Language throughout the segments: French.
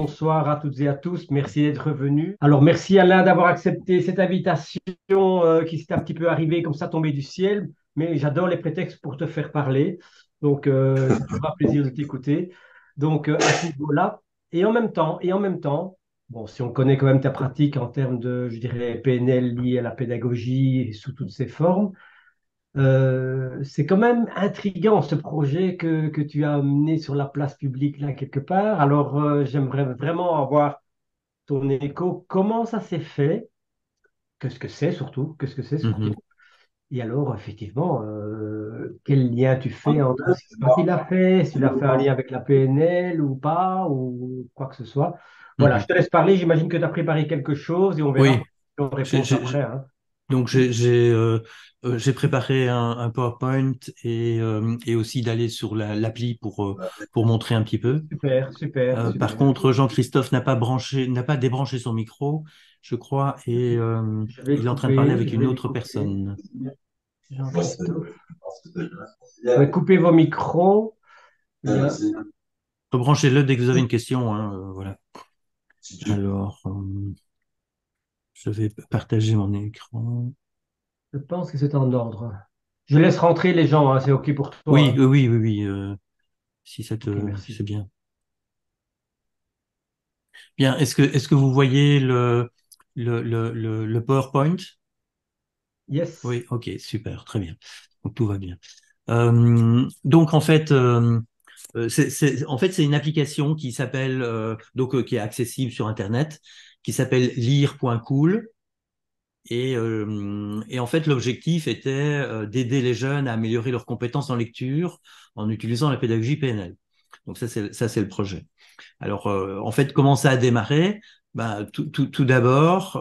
bonsoir à toutes et à tous. Merci d'être venus. Alors, merci Alain d'avoir accepté cette invitation qui s'est un petit peu arrivée comme ça, tombée du ciel. Mais j'adore les prétextes pour te faire parler. Donc, c'est toujours un plaisir de t'écouter. Donc, à ce niveau-là. Et en même temps, bon, si on connaît quand même ta pratique en termes de, je dirais, PNL liée à la pédagogie sous toutes ses formes, c'est quand même intriguant ce projet que tu as mené sur la place publique là quelque part. Alors j'aimerais vraiment avoir ton écho. Comment ça s'est fait? Qu'est-ce que c'est surtout? Qu'est-ce que c'est surtout? Mhm. Et alors effectivement, quel lien tu fais entre ce qu'il a fait, s'il a fait un lien avec la PNL ou pas, ou quoi que ce soit. Voilà, je Mhm. te laisse parler. J'imagine que tu as préparé quelque chose et on verra Oui, pour une j'ai réponse j'ai- après, hein. donc j'ai préparé un PowerPoint et aussi d'aller sur l'appli pour montrer un petit peu. Super, super, Par super. contre, Jean-Christophe n'a pas débranché son micro, je crois, et Je vais le il est en train de parler couper, avec je une vais le autre couper. personne. Jean-Christophe. Ouais, coupez vos micros. Rebranchez-le dès que vous avez une question, hein, voilà. Alors, je vais partager mon écran. Je pense que c'est en ordre. Je laisse rentrer les gens, hein, c'est OK pour toi, Oui, hein. oui, oui, oui, si OK, c'est merci. bien. Bien, est-ce que vous voyez le PowerPoint? Yes. Oui, ok, super, très bien. Donc tout va bien. Donc en fait, en fait, c'est une application qui s'appelle qui est accessible sur Internet, qui s'appelle lire.cool. Et en fait, l'objectif était d'aider les jeunes à améliorer leurs compétences en lecture en utilisant la pédagogie PNL. Donc ça c'est le projet. Alors, en fait, comment ça a démarré? Ben, tout d'abord,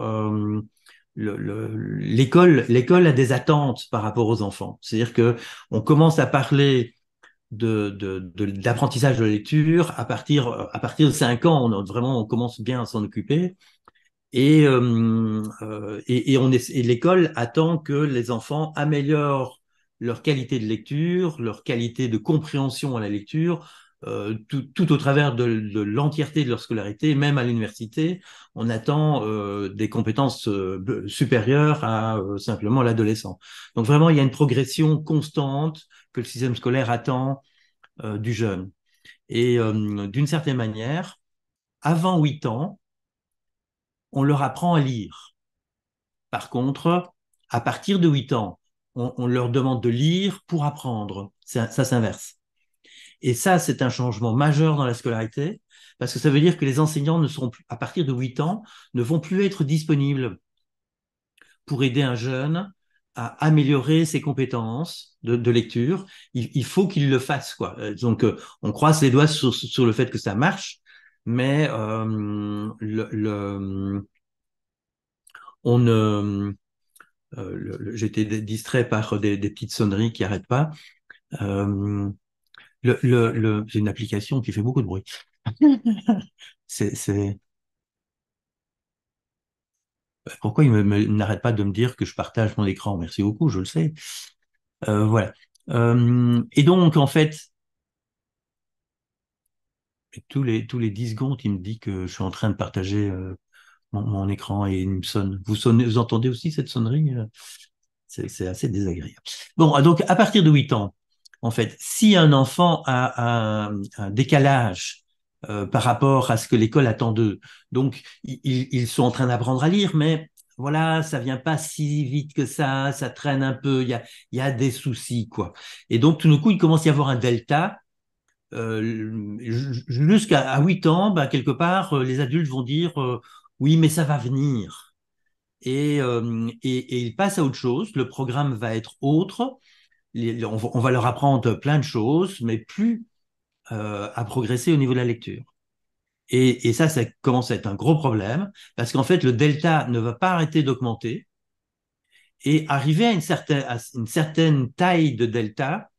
l'école a des attentes par rapport aux enfants. C'est-à-dire que on commence à parler d'apprentissage de la lecture à partir de 5 ans. Vraiment, on commence bien à s'en occuper. Et l'école attend que les enfants améliorent leur qualité de lecture, leur qualité de compréhension à la lecture, tout au travers de l'entièreté de leur scolarité, même à l'université. On attend des compétences supérieures à simplement l'adolescent. Donc vraiment, il y a une progression constante que le système scolaire attend du jeune. Et d'une certaine manière, avant 8 ans, on leur apprend à lire. Par contre, à partir de 8 ans, on leur demande de lire pour apprendre. Ça s'inverse. Et ça, c'est un changement majeur dans la scolarité, parce que ça veut dire que les enseignants ne seront plus, à partir de 8 ans, ne vont plus être disponibles pour aider un jeune à améliorer ses compétences de lecture. Il faut qu'il le fasse, quoi. Donc, on croise les doigts sur le fait que ça marche, mais on ne j'étais distrait par des petites sonneries qui n'arrêtent pas. Euh, c'est une application qui fait beaucoup de bruit. C'est... Pourquoi n'arrête pas de me dire que je partage mon écran? Merci beaucoup, je le sais. Voilà. Et donc, en fait, tous les 10 secondes, il me dit que je suis en train de partager mon écran et il me sonne. Vous entendez aussi cette sonnerie? C'est assez désagréable. Bon, donc à partir de 8 ans, en fait, si un enfant a un décalage par rapport à ce que l'école attend d'eux, donc ils sont en train d'apprendre à lire, mais voilà, ça vient pas si vite que ça traîne un peu, il y a des soucis, quoi. Et donc tout d'un coup, il commence à y avoir un delta. Jusqu'à 8 ans, bah, quelque part, les adultes vont dire oui, mais ça va venir et ils passent à autre chose. Le programme va être autre. On va leur apprendre plein de choses, mais plus à progresser au niveau de la lecture. Et ça commence à être un gros problème parce qu'en fait, le delta ne va pas arrêter d'augmenter et arriver à une certaine taille de delta,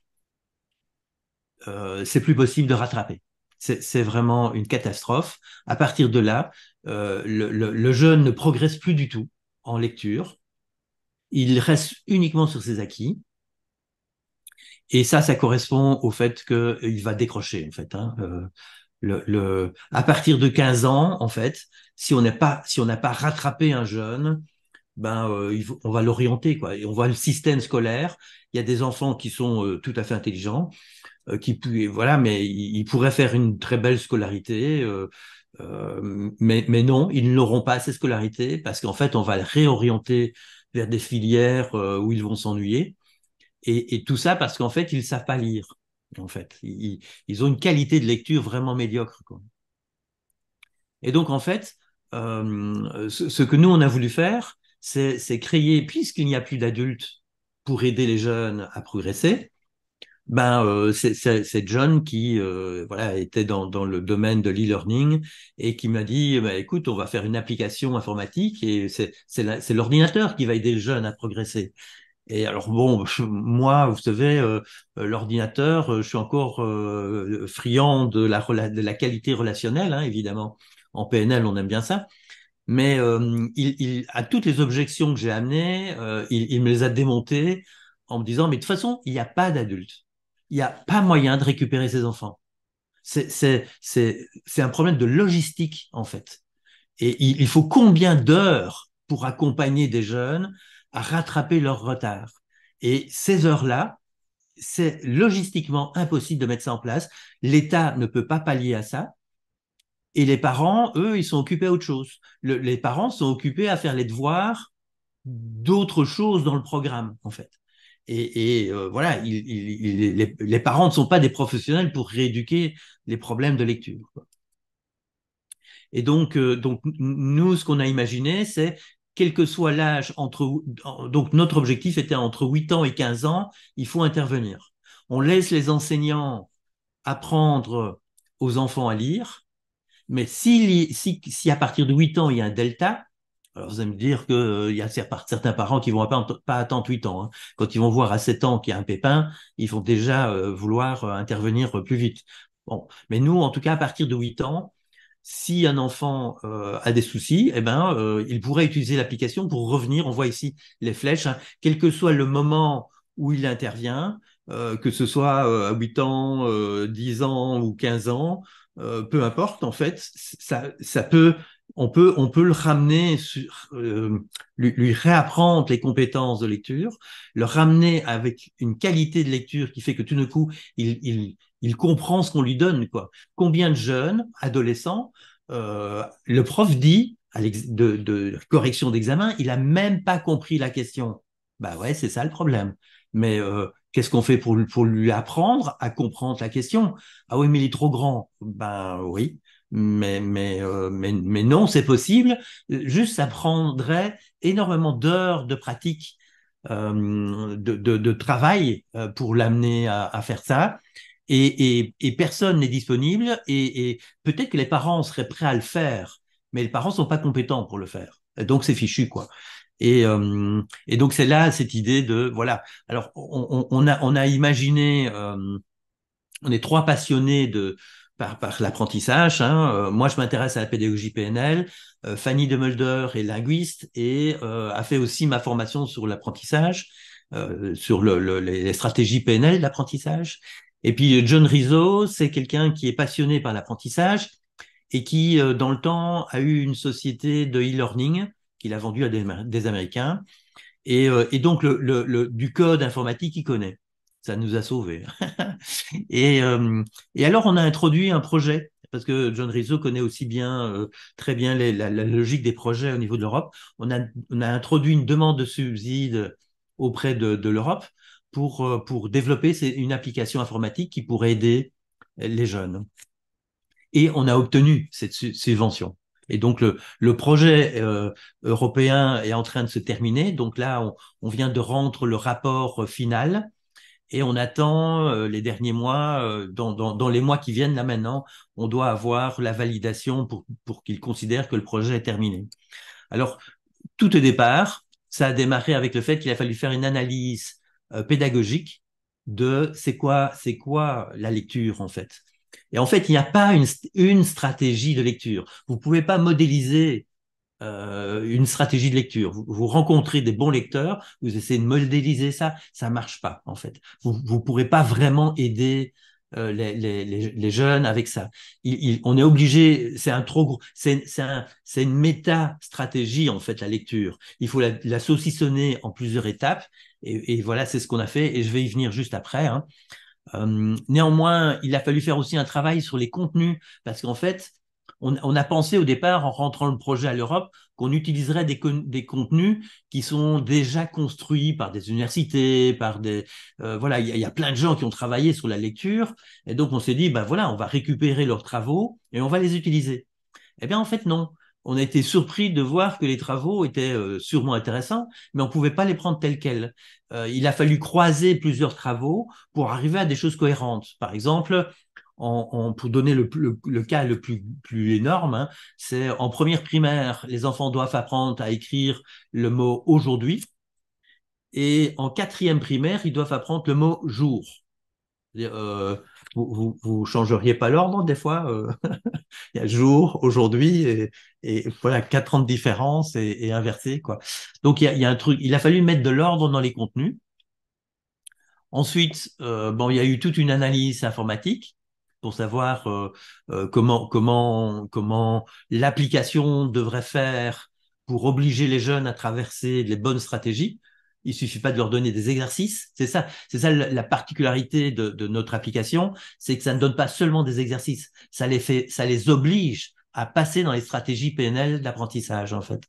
c'est plus possible de rattraper. C'est vraiment une catastrophe. À partir de là, le jeune ne progresse plus du tout en lecture. Il reste uniquement sur ses acquis. Et ça correspond au fait qu'il va décrocher, en fait, hein. À partir de 15 ans, en fait, si on n'a pas rattrapé un jeune, ben, on va l'orienter, quoi. Et on voit le système scolaire. Il y a des enfants qui sont tout à fait intelligents, voilà, mais ils pourraient faire une très belle scolarité, mais non, ils n'auront pas assez de scolarité parce qu'en fait, on va les réorienter vers des filières où ils vont s'ennuyer. Et tout ça parce qu'en fait, ils savent pas lire. En fait, ils ont une qualité de lecture vraiment médiocre, quoi. Et donc, en fait, ce que nous, on a voulu faire, c'est créer, puisqu'il n'y a plus d'adultes pour aider les jeunes à progresser, ben, c'est John qui voilà, était dans le domaine de l'e-learning et qui m'a dit, bah, écoute, on va faire une application informatique et c'est l'ordinateur qui va aider le jeune à progresser. Et alors bon, moi, vous savez, l'ordinateur, je suis encore friand de la qualité relationnelle, hein, évidemment. En PNL, on aime bien ça. Mais à toutes les objections que j'ai amenées, il me les a démontées en me disant, mais de toute façon, il n'y a pas d'adultes. Il n'y a pas moyen de récupérer ces enfants. C'est un problème de logistique, en fait. Et il faut combien d'heures pour accompagner des jeunes à rattraper leur retard? Et ces heures-là, c'est logistiquement impossible de mettre ça en place. L'État ne peut pas pallier à ça. Et les parents, eux, ils sont occupés à autre chose. Les parents sont occupés à faire les devoirs d'autres choses dans le programme, en fait. Voilà, les parents ne sont pas des professionnels pour rééduquer les problèmes de lecture, quoi. Et donc nous, ce qu'on a imaginé, c'est quel que soit l'âge donc notre objectif était entre 8 ans et 15 ans, il faut intervenir. On laisse les enseignants apprendre aux enfants à lire, mais si à partir de 8 ans, il y a un delta, alors vous allez me dire qu'il y a certains parents qui vont pas attendre 8 ans, hein. Quand ils vont voir à 7 ans qu'il y a un pépin, ils vont déjà vouloir intervenir plus vite. Bon, mais nous, en tout cas, à partir de 8 ans, si un enfant a des soucis, eh ben, il pourrait utiliser l'application pour revenir. On voit ici les flèches, hein, quel que soit le moment où il intervient, que ce soit à 8 ans, 10 ans ou 15 ans, peu importe, en fait, ça peut, on peut le ramener lui réapprendre les compétences de lecture, le ramener avec une qualité de lecture qui fait que tout d'un coup, il comprend ce qu'on lui donne, quoi. Combien de jeunes, adolescents, le prof dit de correction d'examen, il a même pas compris la question. Bah ouais, c'est ça le problème. Mais qu'est-ce qu'on fait pour lui apprendre à comprendre la question? Ah oui, mais il est trop grand. Ben oui, mais non, c'est possible. Juste, ça prendrait énormément d'heures de pratique, de travail pour l'amener à faire ça. Et personne n'est disponible et peut-être que les parents seraient prêts à le faire, mais les parents sont pas compétents pour le faire. Donc c'est fichu, quoi. Et donc c'est là cette idée de voilà. Alors on a imaginé, on est trois passionnés par l'apprentissage, hein. Moi je m'intéresse à la pédagogie PNL. Fanny de Mulder est linguiste et a fait aussi ma formation sur l'apprentissage, sur les stratégies PNL d'apprentissage. Et puis John Rizzo, c'est quelqu'un qui est passionné par l'apprentissage et qui, dans le temps, a eu une société de e-learning qu'il a vendue à des Américains. Et donc, du code informatique, il connaît. Ça nous a sauvés. Et, euh, et alors, on a introduit un projet, parce que John Rizzo connaît aussi bien, très bien la logique des projets au niveau de l'Europe. On a introduit une demande de subside auprès de l'Europe pour développer une application informatique qui pourrait aider les jeunes. Et on a obtenu cette subvention. Et donc le projet européen est en train de se terminer. Donc là, on vient de rendre le rapport final et on attend les derniers mois, dans les mois qui viennent là maintenant, on doit avoir la validation pour qu'ils considèrent que le projet est terminé. Alors, tout au départ, ça a démarré avec le fait qu'il a fallu faire une analyse pédagogique de c'est quoi la lecture en fait. Et en fait, il n'y a pas une stratégie de lecture. Vous pouvez pas modéliser une stratégie de lecture. Vous rencontrez des bons lecteurs, vous essayez de modéliser ça, ça marche pas en fait. Vous pourrez pas vraiment aider les jeunes avec ça. On est obligé, c'est un trop gros, c'est une méta-stratégie en fait la lecture. Il faut la saucissonner en plusieurs étapes et voilà, c'est ce qu'on a fait et je vais y venir juste après. Hein. Néanmoins, il a fallu faire aussi un travail sur les contenus parce qu'en fait, on a pensé au départ, en rentrant le projet à l'Europe, qu'on utiliserait des contenus qui sont déjà construits par des universités, par des voilà, il y a plein de gens qui ont travaillé sur la lecture, et donc on s'est dit, ben voilà, on va récupérer leurs travaux et on va les utiliser. Eh bien, en fait, non. On a été surpris de voir que les travaux étaient sûrement intéressants, mais on ne pouvait pas les prendre tels quels. Il a fallu croiser plusieurs travaux pour arriver à des choses cohérentes. Par exemple, pour donner le cas plus énorme, hein, c'est en première primaire, les enfants doivent apprendre à écrire le mot aujourd'hui, et en quatrième primaire, ils doivent apprendre le mot jour. Euh, vous changeriez pas l'ordre des fois il y a jour, aujourd'hui, et voilà, 4 ans de différence et inversé, quoi. Donc, il y a un truc, il a fallu mettre de l'ordre dans les contenus. Ensuite, bon, il y a eu toute une analyse informatique pour savoir comment l'application devrait faire pour obliger les jeunes à traverser les bonnes stratégies. Il suffit pas de leur donner des exercices. C'est ça la particularité de notre application, c'est que ça ne donne pas seulement des exercices, ça les oblige à passer dans les stratégies PNL d'apprentissage, en fait.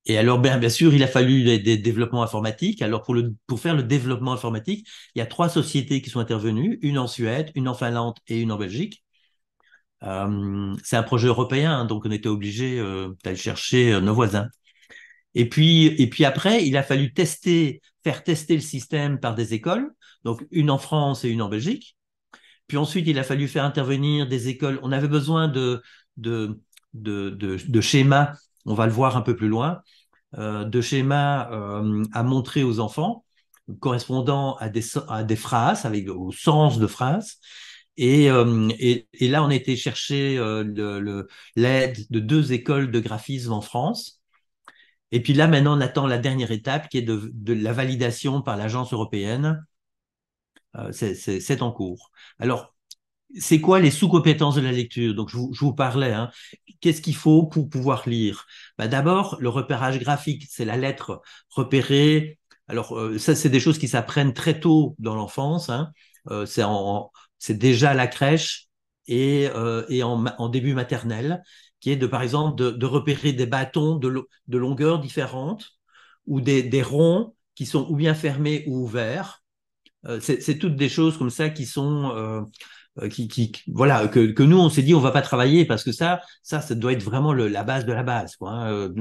Et alors, bien sûr, il a fallu des développements informatiques. Alors, pour faire le développement informatique, il y a 3 sociétés qui sont intervenues, une en Suède, une en Finlande et une en Belgique. C'est un projet européen, hein, donc on était obligé d'aller chercher nos voisins. Et puis après, il a fallu faire tester le système par des écoles, donc une en France et une en Belgique. Puis ensuite, il a fallu faire intervenir des écoles. On avait besoin de schémas, on va le voir un peu plus loin, de schémas à montrer aux enfants correspondant à des phrases, au sens de phrases. Et là, on a été chercher l'aide de 2 écoles de graphisme en France. Et puis là, maintenant, on attend la dernière étape qui est de la validation par l'agence européenne. C'est en cours. Alors, c'est quoi les sous-compétences de la lecture? Donc, je vous parlais, hein. Qu'est-ce qu'il faut pour pouvoir lire? Bah, d'abord, le repérage graphique, c'est la lettre repérée. Alors, ça, c'est des choses qui s'apprennent très tôt dans l'enfance, hein. Euh, c'est en, c'est déjà à la crèche et en début maternelle, qui est par exemple, de repérer des bâtons de longueurs différentes ou des ronds qui sont ou bien fermés ou ouverts. C'est toutes des choses comme ça qui sont voilà, que nous, on s'est dit, on va pas travailler parce que ça doit être vraiment la base de la base, quoi, hein.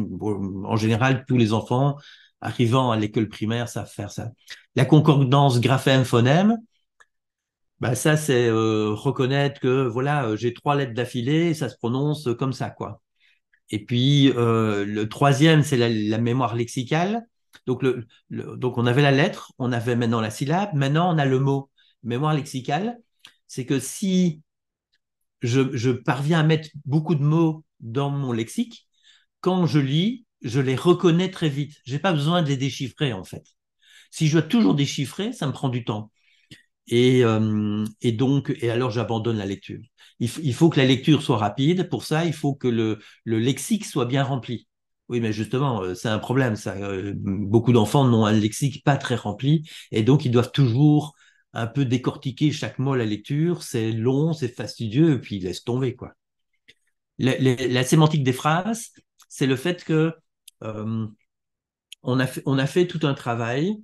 En général, tous les enfants arrivant à l'école primaire savent faire ça. La concordance graphème-phonème, bah ça, c'est reconnaître que voilà, j'ai 3 lettres d'affilée, ça se prononce comme ça, quoi. Et puis le troisième, c'est la mémoire lexicale. Donc donc on avait la lettre, on avait maintenant la syllabe, maintenant on a le mot. Mémoire lexicale, c'est que si je parviens à mettre beaucoup de mots dans mon lexique, quand je lis, je les reconnais très vite. J'ai pas besoin de les déchiffrer en fait. Si je dois toujours déchiffrer, ça me prend du temps. Et alors j'abandonne la lecture. Il faut que la lecture soit rapide. Pour ça, il faut que le lexique soit bien rempli. Oui, mais justement, c'est un problème, ça. Beaucoup d'enfants n'ont un lexique pas très rempli, et donc ils doivent toujours un peu décortiquer chaque mot à la lecture. C'est long, c'est fastidieux, et puis ils laissent tomber, quoi. La sémantique des phrases, c'est le fait que euh, on a fait tout un travail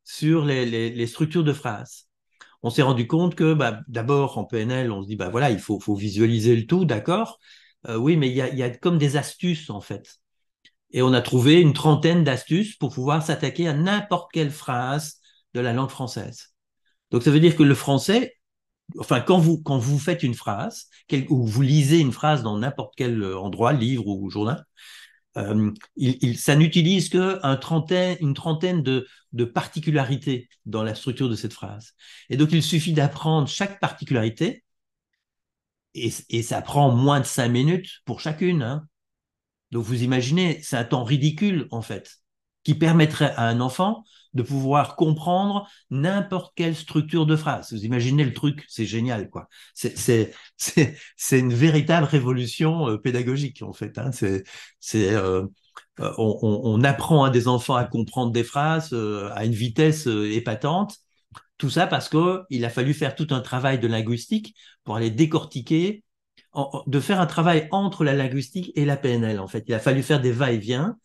sur les structures de phrases. On s'est rendu compte que bah, d'abord en PNL, on se dit bah voilà, faut visualiser le tout, d'accord. Oui, mais il y a comme des astuces en fait. Et on a trouvé une trentaine d'astuces pour pouvoir s'attaquer à n'importe quelle phrase de la langue française. Donc ça veut dire que le français, enfin quand vous faites une phrase, ou vous lisez une phrase dans n'importe quel endroit, livre ou journal, ça n'utilise une trentaine de particularités dans la structure de cette phrase. Et donc, il suffit d'apprendre chaque particularité et ça prend moins de 5 minutes pour chacune, hein. Donc, vous imaginez, c'est un temps ridicule, en fait, qui permettrait à un enfant de pouvoir comprendre n'importe quelle structure de phrase. Vous imaginez le truc, c'est génial, quoi. C'est une véritable révolution pédagogique, en fait. Hein. On apprend à des enfants à comprendre des phrases à une vitesse épatante. Tout ça parce qu'il a fallu faire tout un travail de linguistique pour aller décortiquer, de faire un travail entre la linguistique et la PNL, en fait. Il a fallu faire des va-et-vient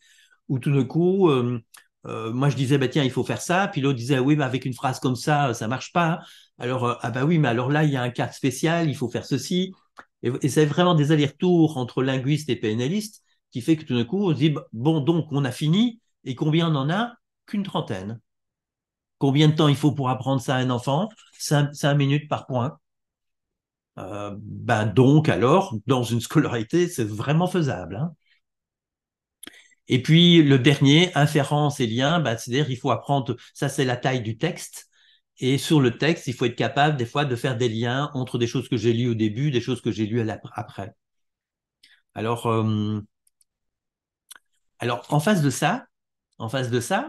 où tout d'un coup, moi je disais, bah, tiens, il faut faire ça, puis l'autre disait, oui, mais avec une phrase comme ça marche pas. Alors, ah bah oui, mais alors là, il y a un cas spécial, il faut faire ceci. Et c'est vraiment des allers-retours entre linguistes et PNListes qui fait que tout d'un coup, on se dit, bon, donc on a fini, et combien on en a? Qu'une trentaine. Combien de temps il faut pour apprendre ça à un enfant? 5 minutes par point. Ben donc, alors, dans une scolarité, c'est vraiment faisable. Hein. Et puis, le dernier, inférence et lien, ben, c'est-à-dire il faut apprendre, ça c'est la taille du texte. Et sur le texte, il faut être capable des fois de faire des liens entre des choses que j'ai lues au début, des choses que j'ai lues après. Alors, en face de ça,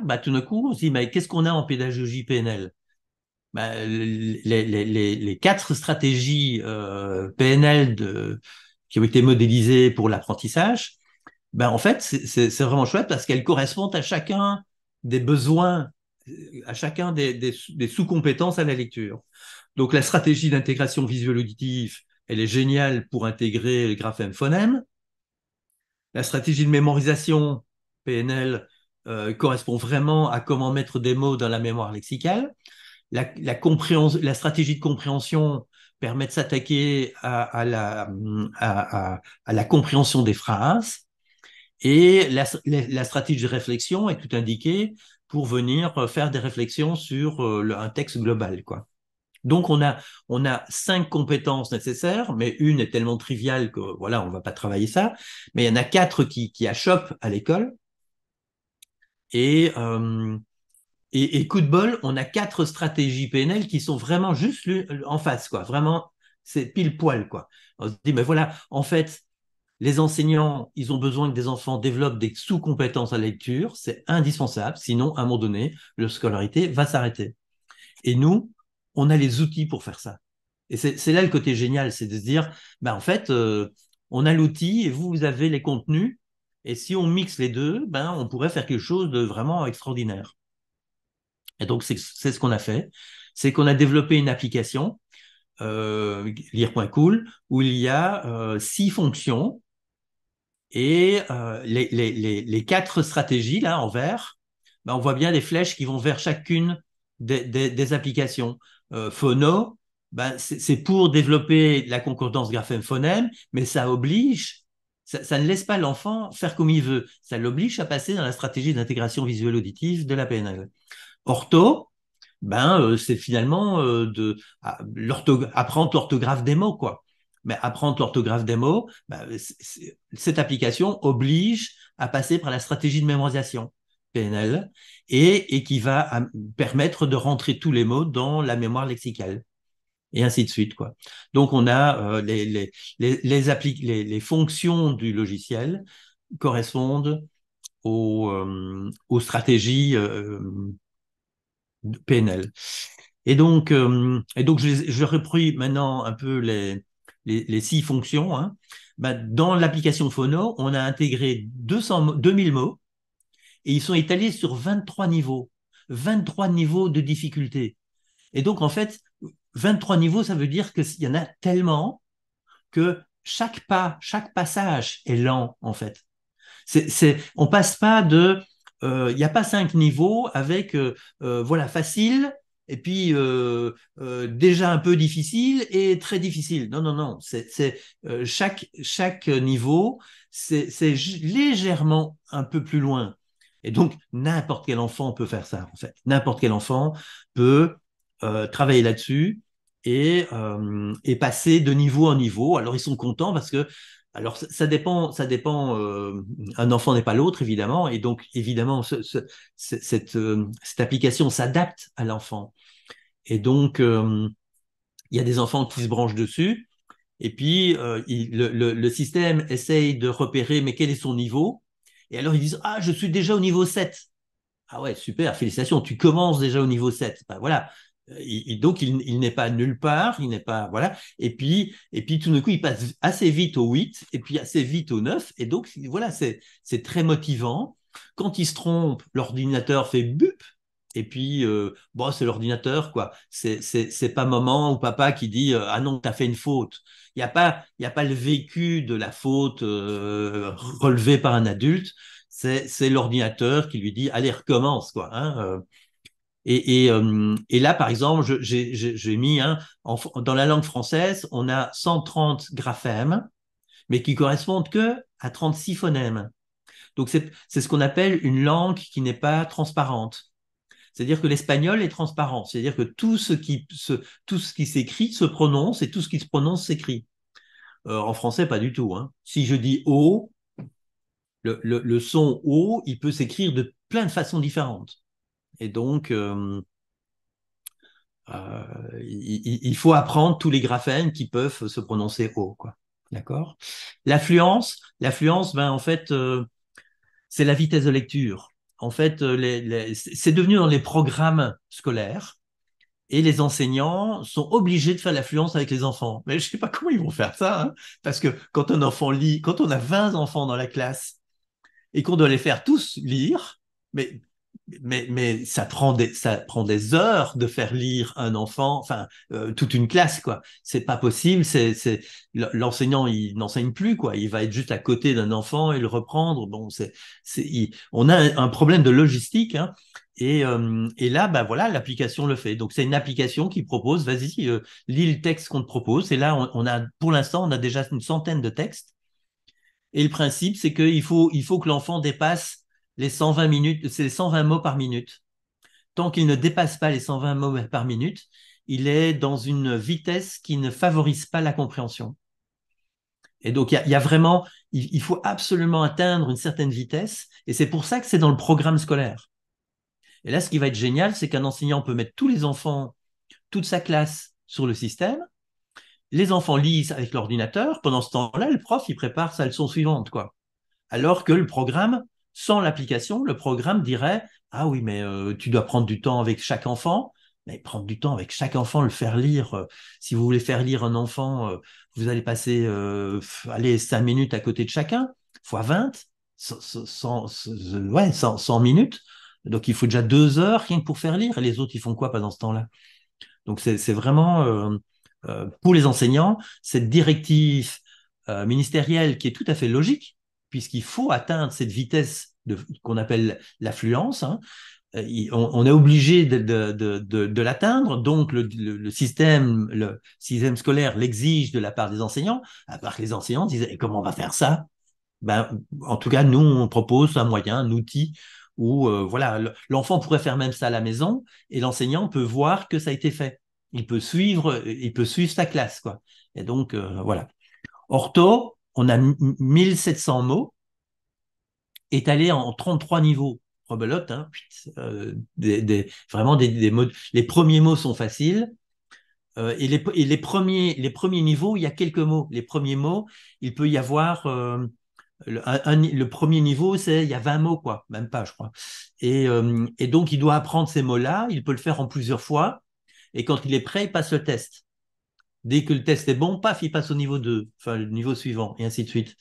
bah, tout d'un coup, on se dit, mais qu'est-ce qu'on a en pédagogie PNL? Bah, les 4 stratégies PNL qui ont été modélisées pour l'apprentissage, ben, en fait, c'est vraiment chouette parce qu'elles correspondent à chacun des besoins, à chacun des sous-compétences à la lecture. Donc, la stratégie d'intégration visuel-auditive, elle est géniale pour intégrer les graphèmes-phonèmes. La stratégie de mémorisation, PNL, correspond vraiment à comment mettre des mots dans la mémoire lexicale. La stratégie de compréhension permet de s'attaquer à la compréhension des phrases. Et la stratégie de réflexion est tout indiquée pour venir faire des réflexions sur un texte global, quoi. Donc, on a 5 compétences nécessaires, mais une est tellement triviale que, voilà, on ne va pas travailler ça. Mais il y en a 4 qui achoppent à l'école. Et, coup de bol, on a 4 stratégies PNL qui sont vraiment juste en face, quoi. Vraiment, c'est pile poil, quoi. On se dit, mais voilà, en fait, les enseignants, ils ont besoin que des enfants développent des sous-compétences à la lecture. C'est indispensable. Sinon, à un moment donné, leur scolarité va s'arrêter. Et nous, on a les outils pour faire ça. Et c'est là le côté génial, c'est de se dire, ben en fait, on a l'outil et vous avez les contenus. Et si on mixe les deux, ben on pourrait faire quelque chose de vraiment extraordinaire. Et donc, c'est ce qu'on a fait. C'est qu'on a développé une application, lire.cool, où il y a 6 fonctions et les 4 stratégies, là, en vert, ben, on voit bien des flèches qui vont vers chacune des applications. Phono, ben, c'est pour développer la concordance graphème-phonème, mais ça oblige, ça ne laisse pas l'enfant faire comme il veut. Ça l'oblige à passer dans la stratégie d'intégration visuelle-auditive de la PNL. Ortho, ben, c'est finalement apprendre l'orthographe des mots, quoi. Mais apprendre l'orthographe des mots, ben, cette application oblige à passer par la stratégie de mémorisation PNL et qui va permettre de rentrer tous les mots dans la mémoire lexicale et ainsi de suite, quoi. Donc, on a les fonctions du logiciel correspondent aux stratégies PNL. Et donc je repris maintenant un peu les 6 fonctions. Hein. Ben, dans l'application Phono, on a intégré 2000 mots et ils sont étalés sur 23 niveaux. 23 niveaux de difficulté. Et donc, en fait, 23 niveaux, ça veut dire qu'il y en a tellement que chaque passage est lent, en fait. On passe pas il n'y a pas 5 niveaux avec voilà facile et puis déjà un peu difficile et très difficile. Non, non, non. Chaque niveau, c'est légèrement un peu plus loin. Et donc n'importe quel enfant peut faire ça en fait. N'importe quel enfant peut travailler là-dessus et passer de niveau en niveau. Alors ils sont contents parce que alors, ça dépend. Un enfant n'est pas l'autre, évidemment, et donc, évidemment, cette application s'adapte à l'enfant. Et donc, il y a des enfants qui se branchent dessus, et puis le système essaye de repérer, mais quel est son niveau? Et alors, ils disent, ah, je suis déjà au niveau 7. Ah ouais, super, félicitations, tu commences déjà au niveau 7. Ben voilà. Donc, il n'est pas nulle part, il n'est pas. Voilà. Et puis, tout d'un coup, il passe assez vite au 8, et puis assez vite au 9. Et donc, voilà, c'est très motivant. Quand il se trompe, l'ordinateur fait bup. Et puis, bon, c'est l'ordinateur, quoi. C'est pas maman ou papa qui dit ah non, t'as fait une faute. Il y a pas le vécu de la faute relevée par un adulte. C'est l'ordinateur qui lui dit allez, recommence, quoi. Hein, et là, par exemple, j'ai mis dans la langue française, on a 130 graphèmes, mais qui correspondent que à 36 phonèmes. Donc, c'est ce qu'on appelle une langue qui n'est pas transparente. C'est-à-dire que l'espagnol est transparent. C'est-à-dire que tout ce qui s'écrit se prononce et tout ce qui se prononce s'écrit. En français, pas du tout. Hein. Si je dis O, le son O, il peut s'écrire de plein de façons différentes. Et donc, il faut apprendre tous les graphèmes qui peuvent se prononcer O, quoi. D'accord? L'affluence, ben, en fait, c'est la vitesse de lecture. En fait, c'est devenu dans les programmes scolaires et les enseignants sont obligés de faire l'affluence avec les enfants. Mais je ne sais pas comment ils vont faire ça, hein, parce que quand un enfant lit, quand on a 20 enfants dans la classe et qu'on doit les faire tous lire, mais mais ça prend des heures de faire lire un enfant, enfin toute une classe, quoi. C'est pas possible. L'enseignant, il n'enseigne plus, quoi. Il va être juste à côté d'un enfant et le reprendre. Bon, on a un problème de logistique, hein. Et là, bah voilà, l'application le fait. Donc c'est une application qui propose, vas-y, lis le texte qu'on te propose. Et là, pour l'instant, on a déjà une centaine de textes. Et le principe, c'est qu'il faut que l'enfant dépasse les 120 minutes, c'est les 120 mots par minute. Tant qu'il ne dépasse pas les 120 mots par minute, il est dans une vitesse qui ne favorise pas la compréhension. Et donc, il y a vraiment, il faut absolument atteindre une certaine vitesse, et c'est pour ça que c'est dans le programme scolaire. Et là, ce qui va être génial, c'est qu'un enseignant peut mettre tous les enfants, toute sa classe sur le système. Les enfants lisent avec l'ordinateur. Pendant ce temps-là, le prof, il prépare sa leçon suivante, quoi. Alors que le programme, sans l'application, le programme dirait ah oui, mais tu dois prendre du temps avec chaque enfant. Mais prendre du temps avec chaque enfant, le faire lire. Si vous voulez faire lire un enfant, vous allez passer allez, 5 minutes à côté de chacun, fois 20, 100 minutes. Donc il faut déjà 2 heures rien que pour faire lire. Et les autres, ils font quoi pendant ce temps-là? Donc c'est vraiment pour les enseignants, cette directive ministérielle qui est tout à fait logique, puisqu'il faut atteindre cette vitesse qu'on appelle l'affluence. Hein. On est obligé de l'atteindre, donc le système scolaire l'exige de la part des enseignants, à part que les enseignants disent et comment on va faire ça? Ben, en tout cas, nous, on propose un moyen, un outil où voilà, l'enfant pourrait faire même ça à la maison et l'enseignant peut voir que ça a été fait. Il peut suivre sa classe, quoi. Et donc, voilà. Ortho, on a 1700 mots étalés en 33 niveaux. Rebelote, hein. Vraiment des mots. Les premiers mots sont faciles. Et les premiers niveaux, il y a quelques mots. Les premiers mots, il peut y avoir le premier niveau, il y a 20 mots, quoi, même pas, je crois. Et donc, il doit apprendre ces mots-là, il peut le faire en plusieurs fois, et quand il est prêt, il passe le test. Dès que le test est bon, paf, il passe au niveau 2, enfin, le niveau suivant, et ainsi de suite.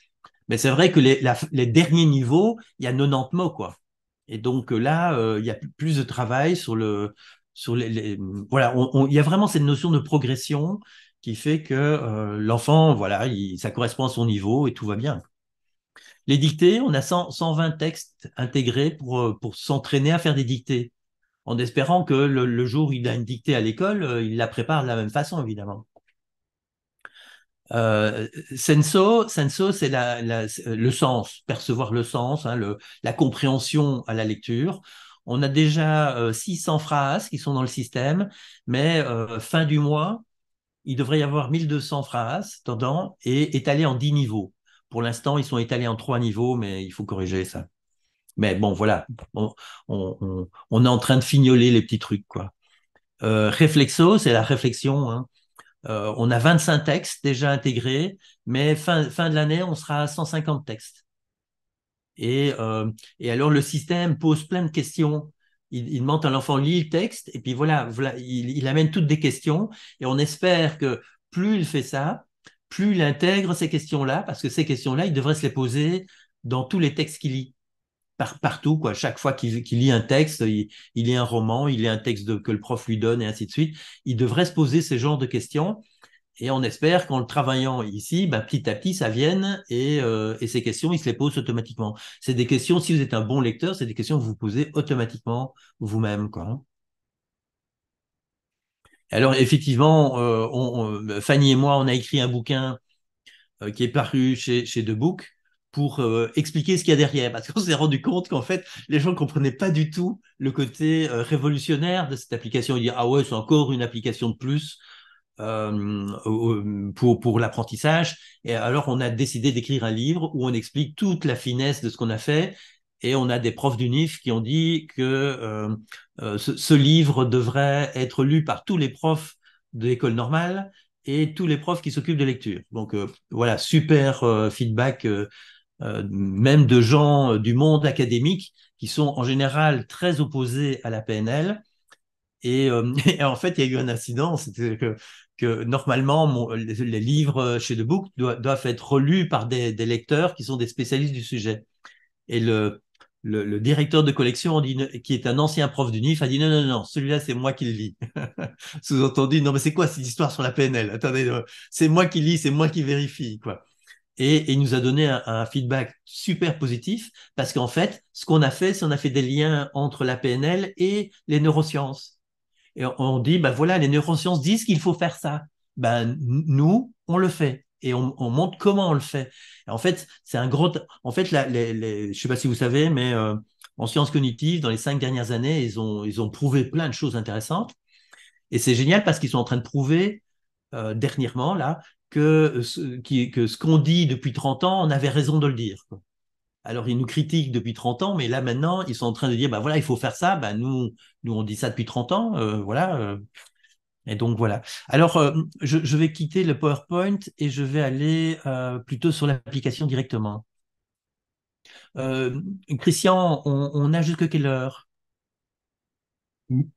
Mais c'est vrai que les derniers niveaux, il y a 90 mots, quoi. Et donc là, il y a plus de travail sur voilà, il y a vraiment cette notion de progression qui fait que l'enfant, voilà, ça correspond à son niveau et tout va bien. Les dictées, on a 120 textes intégrés pour s'entraîner à faire des dictées, en espérant que le jour où il a une dictée à l'école, il la prépare de la même façon, évidemment. Senso, c'est le sens, percevoir le sens, hein, la compréhension à la lecture. On a déjà 600 phrases qui sont dans le système, mais fin du mois, il devrait y avoir 1200 phrases dedans et étalées en 10 niveaux. Pour l'instant, ils sont étalés en 3 niveaux, mais il faut corriger ça. Mais bon, voilà, on est en train de fignoler les petits trucs, quoi. Réflexo, c'est la réflexion, hein. On a 25 textes déjà intégrés, mais fin de l'année, on sera à 150 textes. Et alors, le système pose plein de questions. Il demande à l'enfant, lit le texte, et puis voilà, il amène toutes des questions, et on espère que plus il fait ça, plus il intègre ces questions-là, parce que ces questions-là, il devrait se les poser dans tous les textes qu'il lit. Partout, quoi. Chaque fois qu'il lit un texte, il lit un roman, il lit un texte que le prof lui donne, et ainsi de suite. Il devrait se poser ce genre de questions. Et on espère qu'en le travaillant ici, ben, petit à petit, ça vienne et ces questions, il se les pose automatiquement. C'est des questions, si vous êtes un bon lecteur, c'est des questions que vous posez automatiquement vous-même, quoi. Alors, effectivement, Fanny et moi, on a écrit un bouquin qui est paru chez The Book pour expliquer ce qu'il y a derrière, parce qu'on s'est rendu compte qu'en fait, les gens ne comprenaient pas du tout le côté révolutionnaire de cette application. Ils disaient, ah ouais, c'est encore une application de plus pour l'apprentissage. Et alors, on a décidé d'écrire un livre où on explique toute la finesse de ce qu'on a fait. Et on a des profs d'UNIF qui ont dit que ce livre devrait être lu par tous les profs de l'école normale et tous les profs qui s'occupent de lecture. Donc voilà, super feedback, même de gens du monde académique qui sont en général très opposés à la PNL. Et en fait, il y a eu un incident, c'était que normalement, les livres chez The Book doivent être relus par des lecteurs qui sont des spécialistes du sujet. Et le directeur de collection, qui est un ancien prof d'UNIF, a dit non, non, non, celui-là, c'est moi qui le lis. Sous-entendu, non, mais c'est quoi cette histoire sur la PNL? Attendez, c'est moi qui lis, c'est moi qui vérifie, quoi. Et il nous a donné un feedback super positif parce qu'en fait, ce qu'on a fait, c'est on a fait des liens entre la PNL et les neurosciences. Et on dit, ben voilà, les neurosciences disent qu'il faut faire ça. Ben, nous, on le fait. Et on montre comment on le fait. Et en fait, c'est un gros. En fait, je ne sais pas si vous savez, mais en sciences cognitives, dans les 5 dernières années, ils ont prouvé plein de choses intéressantes. Et c'est génial parce qu'ils sont en train de prouver dernièrement, là, que ce qu'on dit depuis 30 ans, on avait raison de le dire, quoi. Alors, ils nous critiquent depuis 30 ans, mais là, maintenant, ils sont en train de dire, bah voilà, il faut faire ça. Bah, nous, on dit ça depuis 30 ans. Voilà. Et donc, voilà. Alors, je vais quitter le PowerPoint et je vais aller plutôt sur l'application directement. Christian, on a jusque quelle heure?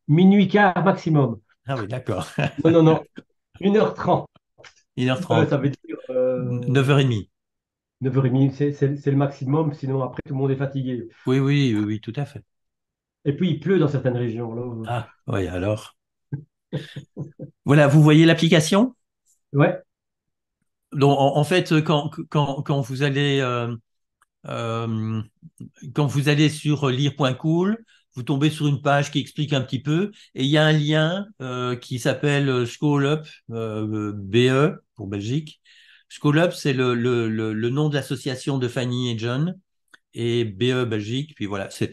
Minuit quart maximum. Ah oui, d'accord. Non, non, non. 1h30. 1h30, Ça veut dire 9h30. 9h30, c'est le maximum, sinon après tout le monde est fatigué. Oui, oui, oui, oui, tout à fait. Et puis il pleut dans certaines régions. Alors, Ah, oui, alors. Voilà, vous voyez l'application? ouais. Donc, en fait, quand vous allez euh, quand vous allez sur lire.cool, vous tombez sur une page qui explique un petit peu et il y a un lien qui s'appelle School BE pour Belgique. School c'est le nom de l'association de Fanny et John et BE Belgique. Puis voilà, c'est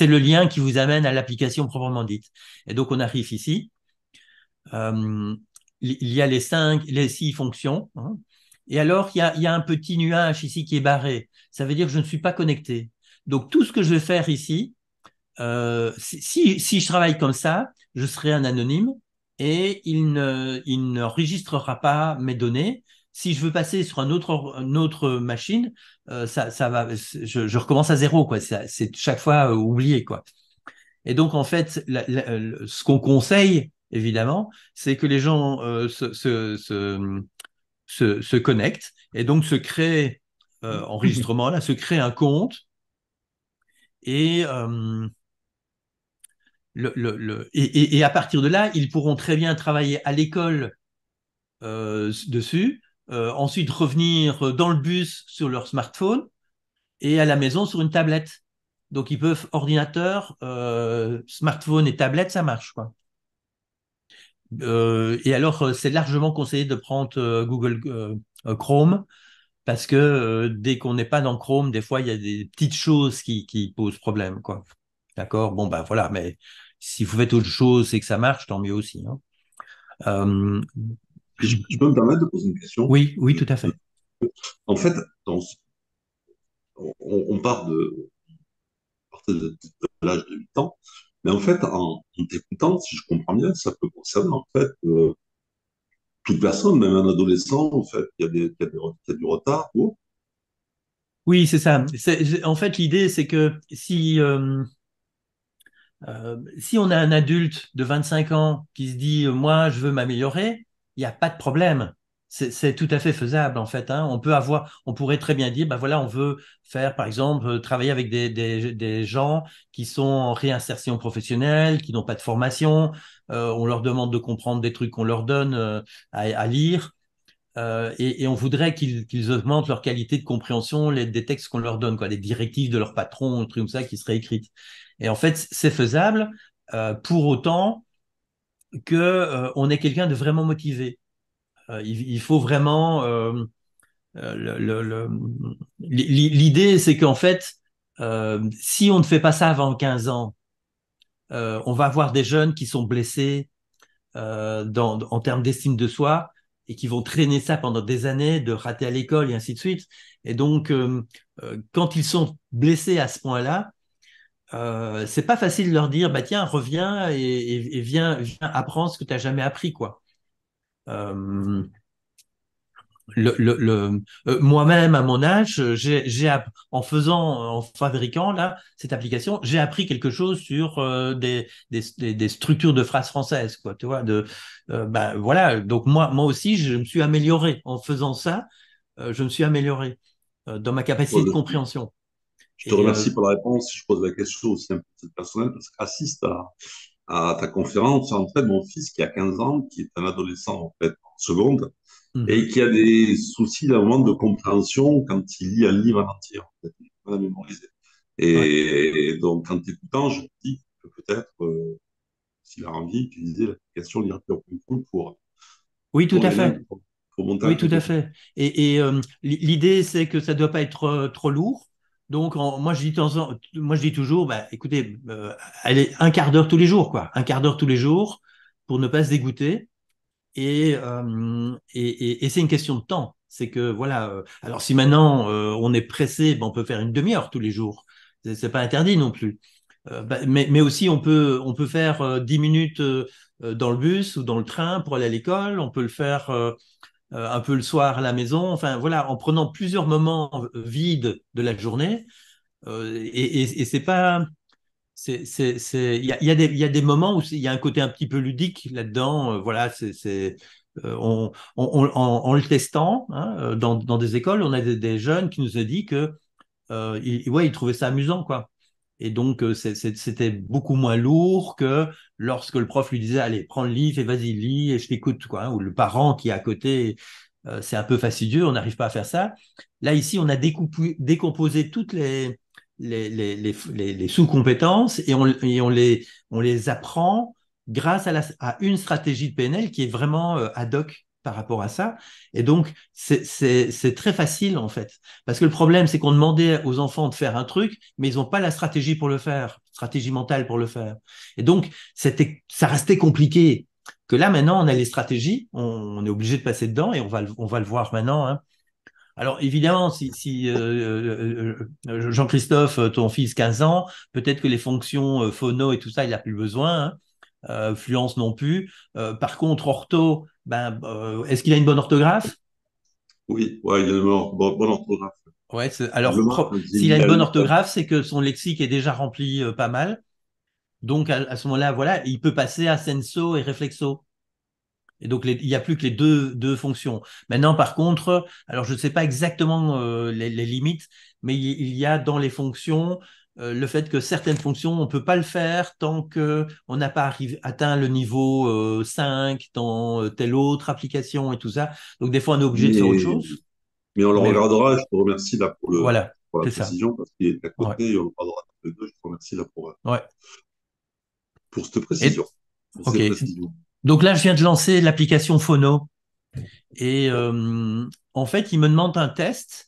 le lien qui vous amène à l'application proprement dite. Et donc, on arrive ici. Euh, il y a les 6 fonctions, hein. Et alors, il y a un petit nuage ici qui est barré. Ça veut dire que je ne suis pas connecté. Donc, tout ce que je vais faire ici, si je travaille comme ça, je serai un anonyme et il n'enregistrera pas mes données. Si je veux passer sur une autre machine, ça va, je recommence à zéro, quoi. C'est chaque fois oublié, quoi. Et donc, en fait, ce qu'on conseille, évidemment, c'est que les gens se connectent et donc se créent, enregistrement, là, se créent un compte et, et à partir de là, ils pourront très bien travailler à l'école dessus, ensuite revenir dans le bus sur leur smartphone et à la maison sur une tablette. Donc, ils peuvent ordinateur, smartphone et tablette, ça marche, quoi. Et alors, c'est largement conseillé de prendre Google Chrome parce que dès qu'on n'est pas dans Chrome, des fois, il y a des petites choses qui posent problème, quoi. D'accord? Bon, ben voilà, mais si vous faites autre chose et que ça marche, tant mieux aussi, hein. Euh, Je peux me permettre de poser une question? oui, oui, tout à fait. En fait, on part à partir de l'âge de 8 ans, mais en fait, en t'écoutant, si je comprends bien, ça peut concerner en fait toute personne, même un adolescent, en fait, il y a du retard. Ou... Oui, c'est ça. En fait, l'idée, c'est que si Si on a un adulte de 25 ans qui se dit moi je veux m'améliorer, il n'y a pas de problème. C'est tout à fait faisable en fait, hein. On pourrait très bien dire, ben voilà, on veut faire par exemple travailler avec des gens qui sont en réinsertion professionnelle, qui n'ont pas de formation. On leur demande de comprendre des trucs qu'on leur donne à lire. Et on voudrait qu'ils augmentent leur qualité de compréhension des textes qu'on leur donne, quoi, des directives de leur patron, des trucs comme ça qui seraient écrites. Et en fait, c'est faisable pour autant que on ait quelqu'un de vraiment motivé. Il faut vraiment l'idée, c'est qu'en fait, si on ne fait pas ça avant 15 ans, on va avoir des jeunes qui sont blessés en termes d'estime de soi et qui vont traîner ça pendant des années, de rater à l'école et ainsi de suite. Et donc, quand ils sont blessés à ce point-là, c'est pas facile de leur dire, bah tiens, reviens et viens apprendre ce que tu n'as jamais appris, quoi. Euh, Moi-même, à mon âge, en fabriquant là cette application, j'ai appris quelque chose sur des structures de phrases françaises, quoi. Tu vois, ben voilà. Donc moi aussi, je me suis amélioré en faisant ça. Je me suis amélioré dans ma capacité de compréhension. Je te Et remercie pour la réponse. Je pose la question aussi un peu personnelle parce qu'assiste à ta conférence, en fait, mon fils qui a 15 ans, qui est un adolescent en fait en seconde, et qui a des soucis d'un moment de compréhension quand il lit un livre en entier, en fait. Il peut pas la mémoriser. ouais. Et donc, en t'écoutant, je me dis que peut-être, s'il a envie, utiliser l'application lire.com Oui, tout pour à l'aider fait. pour monter en Oui, tout à compétence. fait. Et l'idée, c'est que ça ne doit pas être trop lourd. Donc, moi, je dis toujours, bah, écoutez, allez, un quart d'heure tous les jours, quoi. Un quart d'heure tous les jours pour ne pas se dégoûter. Et c'est une question de temps. C'est que, voilà. Alors, si maintenant on est pressé, ben, on peut faire une demi-heure tous les jours. C'est pas interdit non plus. Mais aussi, on peut faire 10 minutes dans le bus ou dans le train pour aller à l'école. On peut le faire un peu le soir à la maison. Enfin, voilà, en prenant plusieurs moments vides de la journée. Et c'est pas. Il y a des moments où il y a un côté un petit peu ludique là-dedans. Voilà, en le testant, hein, dans des écoles, on a des jeunes qui nous ont dit que ouais, ils trouvaient ça amusant, quoi. Et donc, c'était beaucoup moins lourd que lorsque le prof lui disait, allez, prends le livre et vas-y, lis et je t'écoute, quoi, hein, ou le parent qui est à côté, c'est un peu fastidieux, on n'arrive pas à faire ça. Là, ici, on a décomposé toutes les sous-compétences et on les apprend grâce à une stratégie de PNL qui est vraiment ad hoc par rapport à ça. Et donc, c'est très facile, en fait. Parce que le problème, c'est qu'on demandait aux enfants de faire un truc, mais ils n'ont pas la stratégie pour le faire, stratégie mentale pour le faire. Et donc, ça restait compliqué. Que là, maintenant, on a les stratégies, on est obligé de passer dedans et on va le voir maintenant, hein. Alors, évidemment, si Jean-Christophe, ton fils, 15 ans, peut-être que les fonctions phono et tout ça, il n'a plus besoin, hein. Fluence non plus. Par contre, ortho, ben, est-ce qu'il a une bonne orthographe? Oui, ouais, il y a une bonne orthographe. Ouais, alors, Vraiment, quand j'ai s'il a mis une à bonne lui, orthographe, c'est que son lexique est déjà rempli pas mal. Donc, à ce moment-là, voilà, il peut passer à senso et réflexo. Et donc, il n'y a plus que les deux fonctions. Maintenant, par contre, alors je ne sais pas exactement les limites, mais il y a dans les fonctions le fait que certaines fonctions, on ne peut pas le faire tant qu'on n'a pas atteint le niveau 5 dans telle autre application et tout ça. Donc, des fois, on est obligé de faire autre mais, chose. mais on le Mais regardera. Je te remercie là voilà, pour la c'est ça. précision parce qu'il est à Ouais. côté et on le regardera tous les deux. Je te remercie là Ouais. pour cette Et, précision, pour ces OK. précisions. Donc là, je viens de lancer l'application Phono. Et en fait, il me demande un test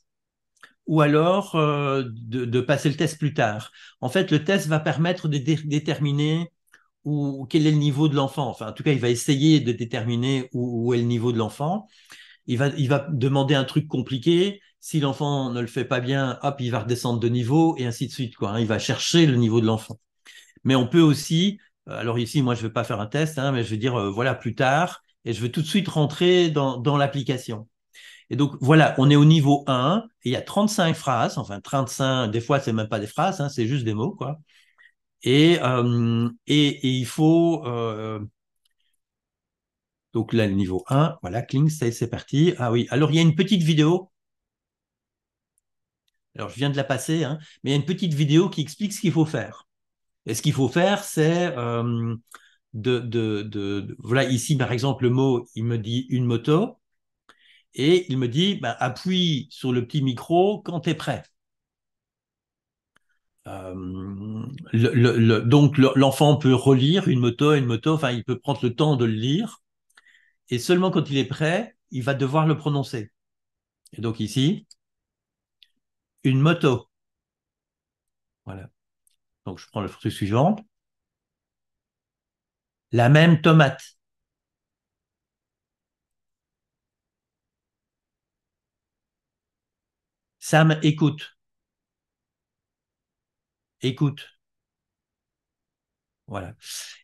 ou alors de passer le test plus tard. En fait, le test va permettre de déterminer quel est le niveau de l'enfant. Enfin, en tout cas, il va essayer de déterminer où est le niveau de l'enfant. Il va demander un truc compliqué. Si l'enfant ne le fait pas bien, hop, il va redescendre de niveau et ainsi de suite, quoi, hein. Il va chercher le niveau de l'enfant. Mais on peut aussi, alors ici, moi, je ne vais pas faire un test, hein, mais je vais dire, voilà, plus tard, et je vais tout de suite rentrer dans l'application. Et donc, voilà, on est au niveau 1, et il y a 35 phrases, enfin 35, des fois, c'est même pas des phrases, hein, c'est juste des mots, quoi. Et il faut... donc là, le niveau 1, voilà, cling, c'est parti. Ah oui, alors il y a une petite vidéo. Alors je viens de la passer, hein, mais il y a une petite vidéo qui explique ce qu'il faut faire. Et ce qu'il faut faire, c'est voilà, ici par exemple, le mot, il me dit une moto, et il me dit, bah, appuie sur le petit micro quand tu es prêt. Donc l'enfant peut relire une moto, enfin il peut prendre le temps de le lire, et seulement quand il est prêt, il va devoir le prononcer. Et donc ici, une moto. Voilà. Donc je prends le truc suivant. La même tomate. Sam, écoute. Écoute. Voilà.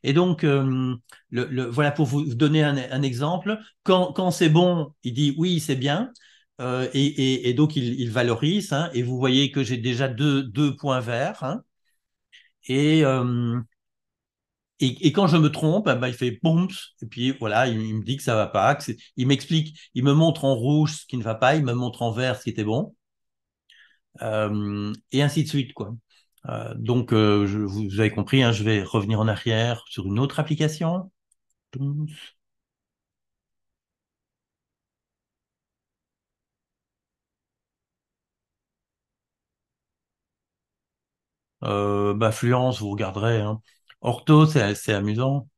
Et donc, voilà, pour vous donner un exemple, quand c'est bon, il dit oui, c'est bien, et donc il valorise, hein, et vous voyez que j'ai déjà deux points verts, hein, et, euh, et quand je me trompe, il fait boum, et puis voilà, il me dit que ça va pas, il m'explique, il me montre en rouge ce qui ne va pas, il me montre en vert ce qui était bon, et ainsi de suite, quoi. Donc, vous avez compris, hein, je vais revenir en arrière sur une autre application. Fluence, vous regarderez, hein. Ortho, c'est amusant.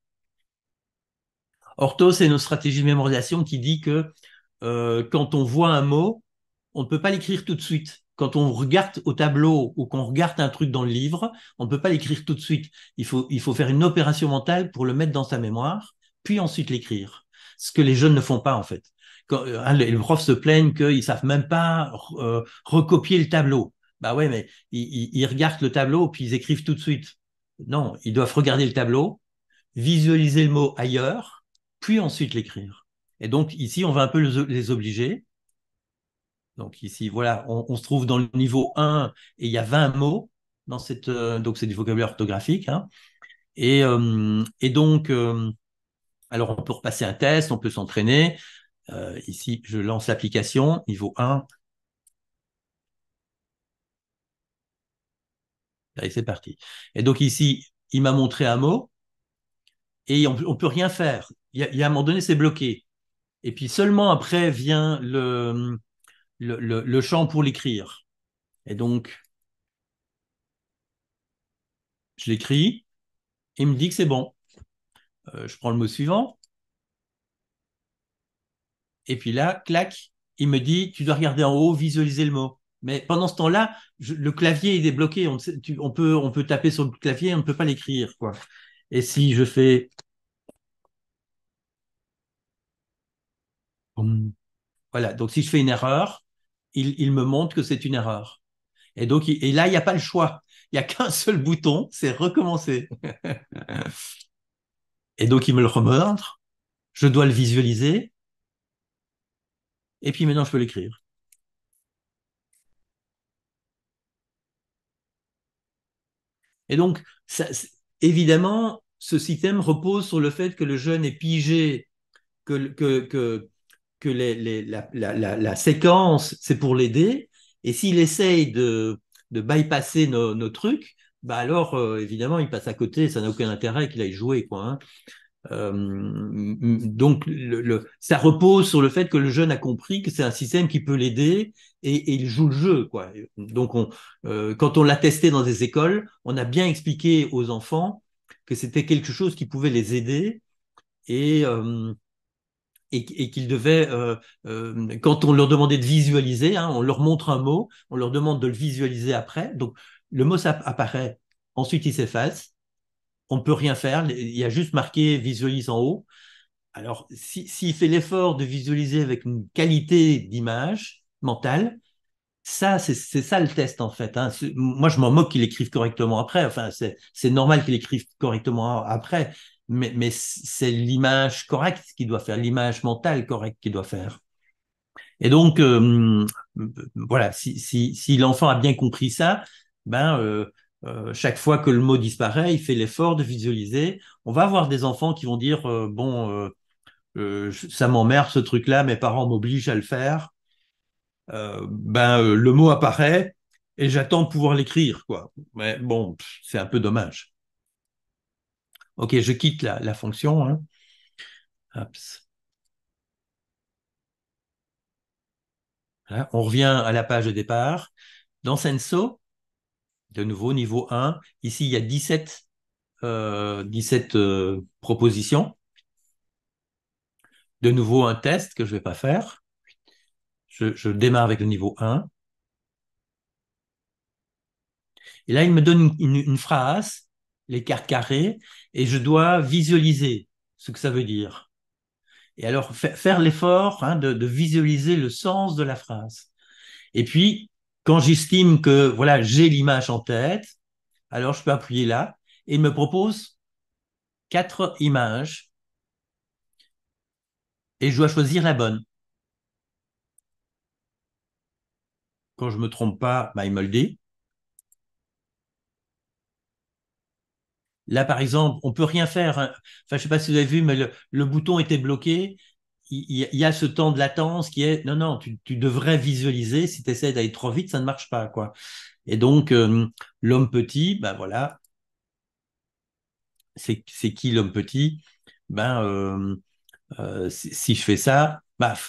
Ortho, c'est une stratégie de mémorisation qui dit que quand on voit un mot, on ne peut pas l'écrire tout de suite. Quand on regarde au tableau ou qu'on regarde un truc dans le livre, on ne peut pas l'écrire tout de suite. Il faut faire une opération mentale pour le mettre dans sa mémoire, puis ensuite l'écrire. Ce que les jeunes ne font pas, en fait. Les profs se plaignent qu'ils savent même pas recopier le tableau. Bah ouais, mais ils regardent le tableau, puis ils écrivent tout de suite. Non, ils doivent regarder le tableau, visualiser le mot ailleurs, puis ensuite l'écrire. Et donc ici, on va un peu les obliger. Donc ici, voilà, on se trouve dans le niveau 1 et il y a 20 mots dans donc c'est du vocabulaire orthographique, hein. Et donc, alors on peut repasser un test, on peut s'entraîner. Ici, je lance l'application, niveau 1. Allez, c'est parti. Et donc ici, il m'a montré un mot et on peut rien faire. Il y a un moment donné, c'est bloqué. Et puis seulement après vient le champ pour l'écrire. Et donc, je l'écris, il me dit que c'est bon. Je prends le mot suivant. Et puis là, clac, il me dit, tu dois regarder en haut, visualiser le mot. Mais pendant ce temps-là, le clavier est débloqué. On peut taper sur le clavier, on ne peut pas l'écrire, quoi. Et si je fais, voilà, donc si je fais une erreur, il me montre que c'est une erreur. Et donc, et là, il n'y a pas le choix. Il n'y a qu'un seul bouton, c'est recommencer. Et donc, il me le remontre. Je dois le visualiser. Et puis maintenant, je peux l'écrire. Et donc, évidemment, ce système repose sur le fait que le jeune est pigé, que la séquence, c'est pour l'aider. Et s'il essaye de bypasser nos trucs, bah alors, évidemment, il passe à côté, ça n'a aucun intérêt qu'il aille jouer, quoi, hein. Donc, ça repose sur le fait que le jeune a compris que c'est un système qui peut l'aider et il joue le jeu, quoi. Donc, quand on l'a testé dans des écoles, on a bien expliqué aux enfants que c'était quelque chose qui pouvait les aider et, euh, et qu'ils devaient, quand on leur demandait de visualiser, hein, on leur montre un mot, on leur demande de le visualiser après. Donc, le mot ça apparaît, ensuite il s'efface. On ne peut rien faire, il y a juste marqué visualise en haut. Alors, s'il fait l'effort de visualiser avec une qualité d'image mentale, ça, c'est ça le test en fait, hein. Moi, je m'en moque qu'il écrive correctement après. Enfin, c'est normal qu'il écrive correctement après, mais c'est l'image correcte qu'il doit faire, l'image mentale correcte qu'il doit faire. Et donc, voilà, si l'enfant a bien compris ça, ben, chaque fois que le mot disparaît, il fait l'effort de visualiser. On va avoir des enfants qui vont dire bon, ça m'emmerde ce truc-là, mes parents m'obligent à le faire. Le mot apparaît et j'attends de pouvoir l'écrire, quoi. Mais bon, c'est un peu dommage. Ok, je quitte la fonction. Hein. Hops. Voilà, on revient à la page de départ. Dans Senso, de nouveau, niveau 1, ici, il y a 17 propositions. De nouveau, un test que je ne vais pas faire. Je démarre avec le niveau 1. Et là, il me donne une phrase, les cartes carrées, et je dois visualiser ce que ça veut dire. Et alors, faire l'effort de visualiser le sens de la phrase. Et puis, quand j'estime que voilà, j'ai l'image en tête, alors je peux appuyer là, et il me propose 4 images, et je dois choisir la bonne. Quand je me trompe pas, il me le dit. Là, par exemple, on peut rien faire. Hein. Enfin, je sais pas si vous avez vu, mais le bouton était bloqué. Il y a ce temps de latence qui est non, tu devrais visualiser. Si tu essaies d'aller trop vite, ça ne marche pas, quoi. Et donc, l'homme petit, voilà, c'est qui l'homme petit? Si je fais ça,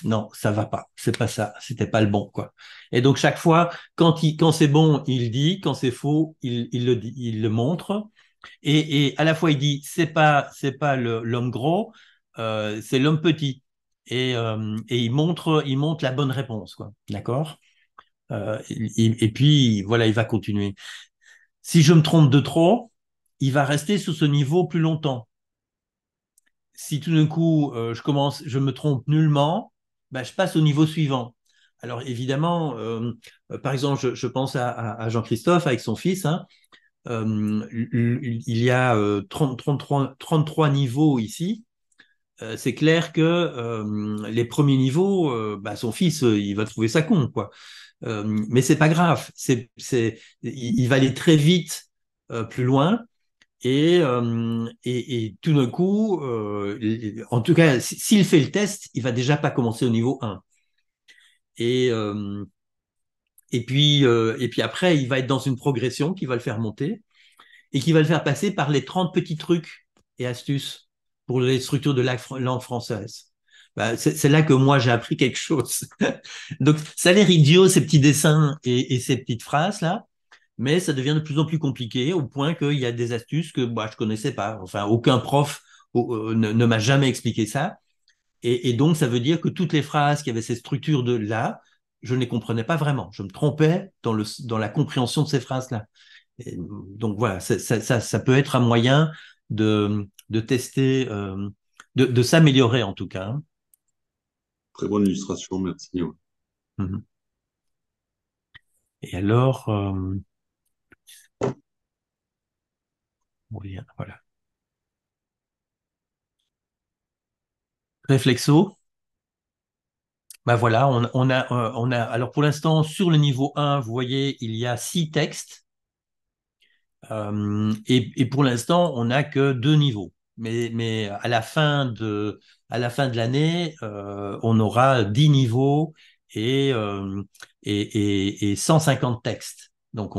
non, ça va pas. C'est pas ça. C'était pas le bon, quoi. Et donc, chaque fois, quand c'est bon, il dit. Quand c'est faux, il le dit, il le montre. Et à la fois, il dit, c'est pas l'homme gros, c'est l'homme petit. Et il montre la bonne réponse, quoi. D'accord? Et puis, voilà, il va continuer. Si je me trompe de trop, il va rester sur ce niveau plus longtemps. Si tout d'un coup, je me trompe nullement, je passe au niveau suivant. Alors, évidemment, par exemple, je pense à Jean-Christophe avec son fils, hein, il y a 33 niveaux ici. C'est clair que les premiers niveaux, son fils, il va trouver ça con, quoi. Mais c'est pas grave. Il va aller très vite plus loin. Et tout d'un coup, en tout cas, s'il fait le test, il va déjà pas commencer au niveau 1. Et, euh, et puis après, il va être dans une progression qui va le faire monter et qui va le faire passer par les 30 petits trucs et astuces pour les structures de langue française. C'est là que moi j'ai appris quelque chose. Donc ça a l'air idiot ces petits dessins et ces petites phrases là, mais ça devient de plus en plus compliqué au point qu'il y a des astuces que je connaissais pas. Enfin, aucun prof ne m'a jamais expliqué ça. Et donc ça veut dire que toutes les phrases qui avaient ces structures de là, je ne les comprenais pas vraiment. Je me trompais dans la compréhension de ces phrases là. Donc voilà, ça peut être un moyen de tester, de s'améliorer en tout cas. Hein. Très bonne illustration, merci. Ouais. Mhm. Et alors, voilà. Réflexo, voilà, alors pour l'instant, sur le niveau 1, vous voyez, il y a 6 textes. Et pour l'instant, on n'a que 2 niveaux. Mais à la fin de l'année, on aura 10 niveaux et 150 textes. Donc,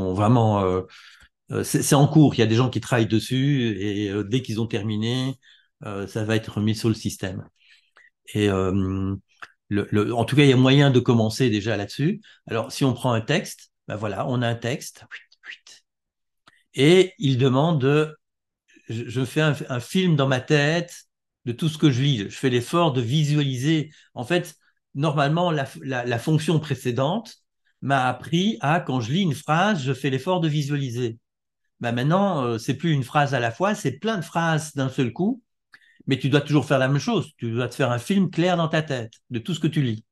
c'est en cours. Il y a des gens qui travaillent dessus et dès qu'ils ont terminé, ça va être mis sur le système. Et en tout cas, il y a moyen de commencer déjà là-dessus. Alors, si on prend un texte, voilà, on a un texte. Et il demande je fais un film dans ma tête de tout ce que je lis. Je fais l'effort de visualiser. En fait, normalement, la fonction précédente m'a appris à, quand je lis une phrase, je fais l'effort de visualiser. Maintenant, c'est plus une phrase à la fois, c'est plein de phrases d'un seul coup, mais tu dois toujours faire la même chose. Tu dois te faire un film clair dans ta tête de tout ce que tu lis.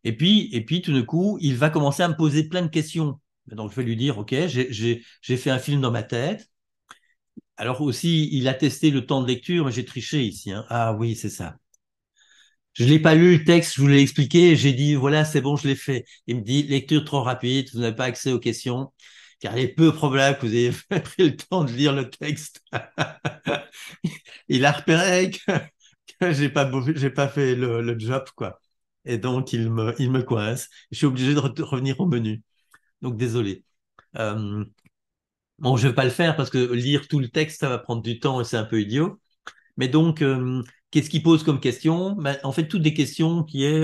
Et puis tout d'un coup, il va commencer à me poser plein de questions. Donc, je vais lui dire, OK, j'ai fait un film dans ma tête. Alors aussi, il a testé le temps de lecture, mais j'ai triché ici. Hein. Ah oui, c'est ça. Je l'ai pas lu le texte, je vous l'ai expliqué, j'ai dit voilà, c'est bon, je l'ai fait. Il me dit lecture trop rapide, vous n'avez pas accès aux questions. car il est peu probable que vous ayez pris le temps de lire le texte. Il a repéré que j'ai pas fait le job, quoi. Et donc, il me coince. Je suis obligé de revenir au menu. Donc, désolé. Euh, bon, je vais pas le faire parce que lire tout le texte, ça va prendre du temps et c'est un peu idiot. Mais donc, qu'est-ce qu'il pose comme question? Ben, en fait, toutes des questions qui est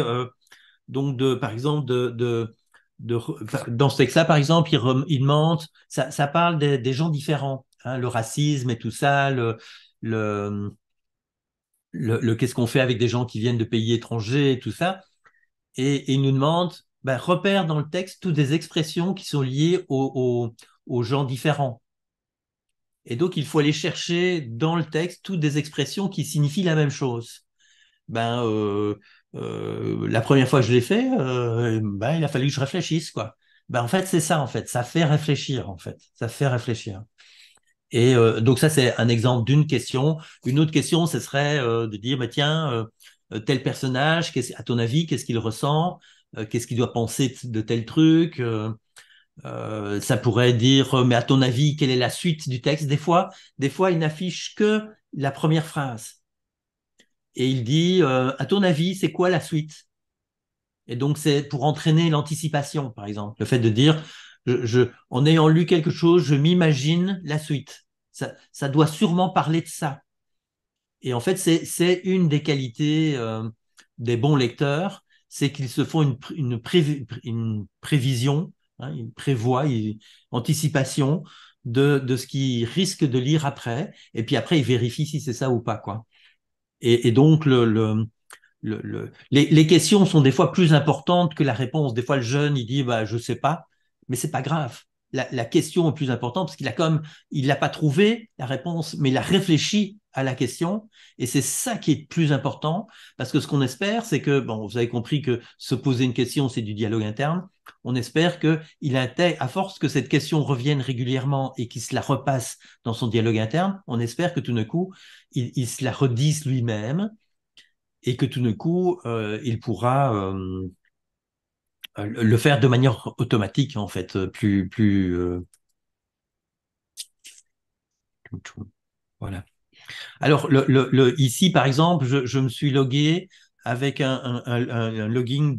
donc par exemple enfin, dans ce texte-là, par exemple, il demande, ça parle des gens différents, hein, le racisme et tout ça, le, qu'est-ce qu'on fait avec des gens qui viennent de pays étrangers et tout ça. Et il nous demande, ben, repère dans le texte toutes des expressions qui sont liées aux gens différents. Et donc, il faut aller chercher dans le texte toutes des expressions qui signifient la même chose. Ben, la première fois que je l'ai fait, ben, il a fallu que je réfléchisse, quoi. Ben, en fait, c'est ça, en fait. Ça fait réfléchir, en fait. Ça fait réfléchir. Et donc, ça, c'est un exemple d'une question. Une autre question, ce serait de dire, ben, tiens, tel personnage, à ton avis, qu'est-ce qu'il ressent? Qu'est-ce qu'il doit penser de tel truc? Ça pourrait dire, mais à ton avis, quelle est la suite du texte? Des fois, il n'affiche que la première phrase. Et il dit, à ton avis, c'est quoi la suite? Et donc, c'est pour entraîner l'anticipation, par exemple. Le fait de dire, en ayant lu quelque chose, je m'imagine la suite. Ça doit sûrement parler de ça. Et en fait, c'est une des qualités des bons lecteurs, c'est qu'ils se font une prévision, hein, ils prévoient, anticipation de ce qu'ils risquent de lire après. Et puis après, ils vérifient si c'est ça ou pas, quoi. Et donc, les questions sont des fois plus importantes que la réponse. Des fois, le jeune, il dit, bah, je sais pas, mais c'est pas grave. La question est plus importante parce il l'a pas trouvé la réponse, mais il a réfléchi à la question. Et c'est ça qui est plus important parce que ce qu'on espère, c'est que, bon, vous avez compris que se poser une question, c'est du dialogue interne. On espère que il intègre, à force que cette question revienne régulièrement et qu'il se la repasse dans son dialogue interne, on espère que tout d'un coup, il se la redise lui-même et que tout d'un coup, il pourra le faire de manière automatique, en fait, voilà. Alors, ici, par exemple, je me suis logué avec un login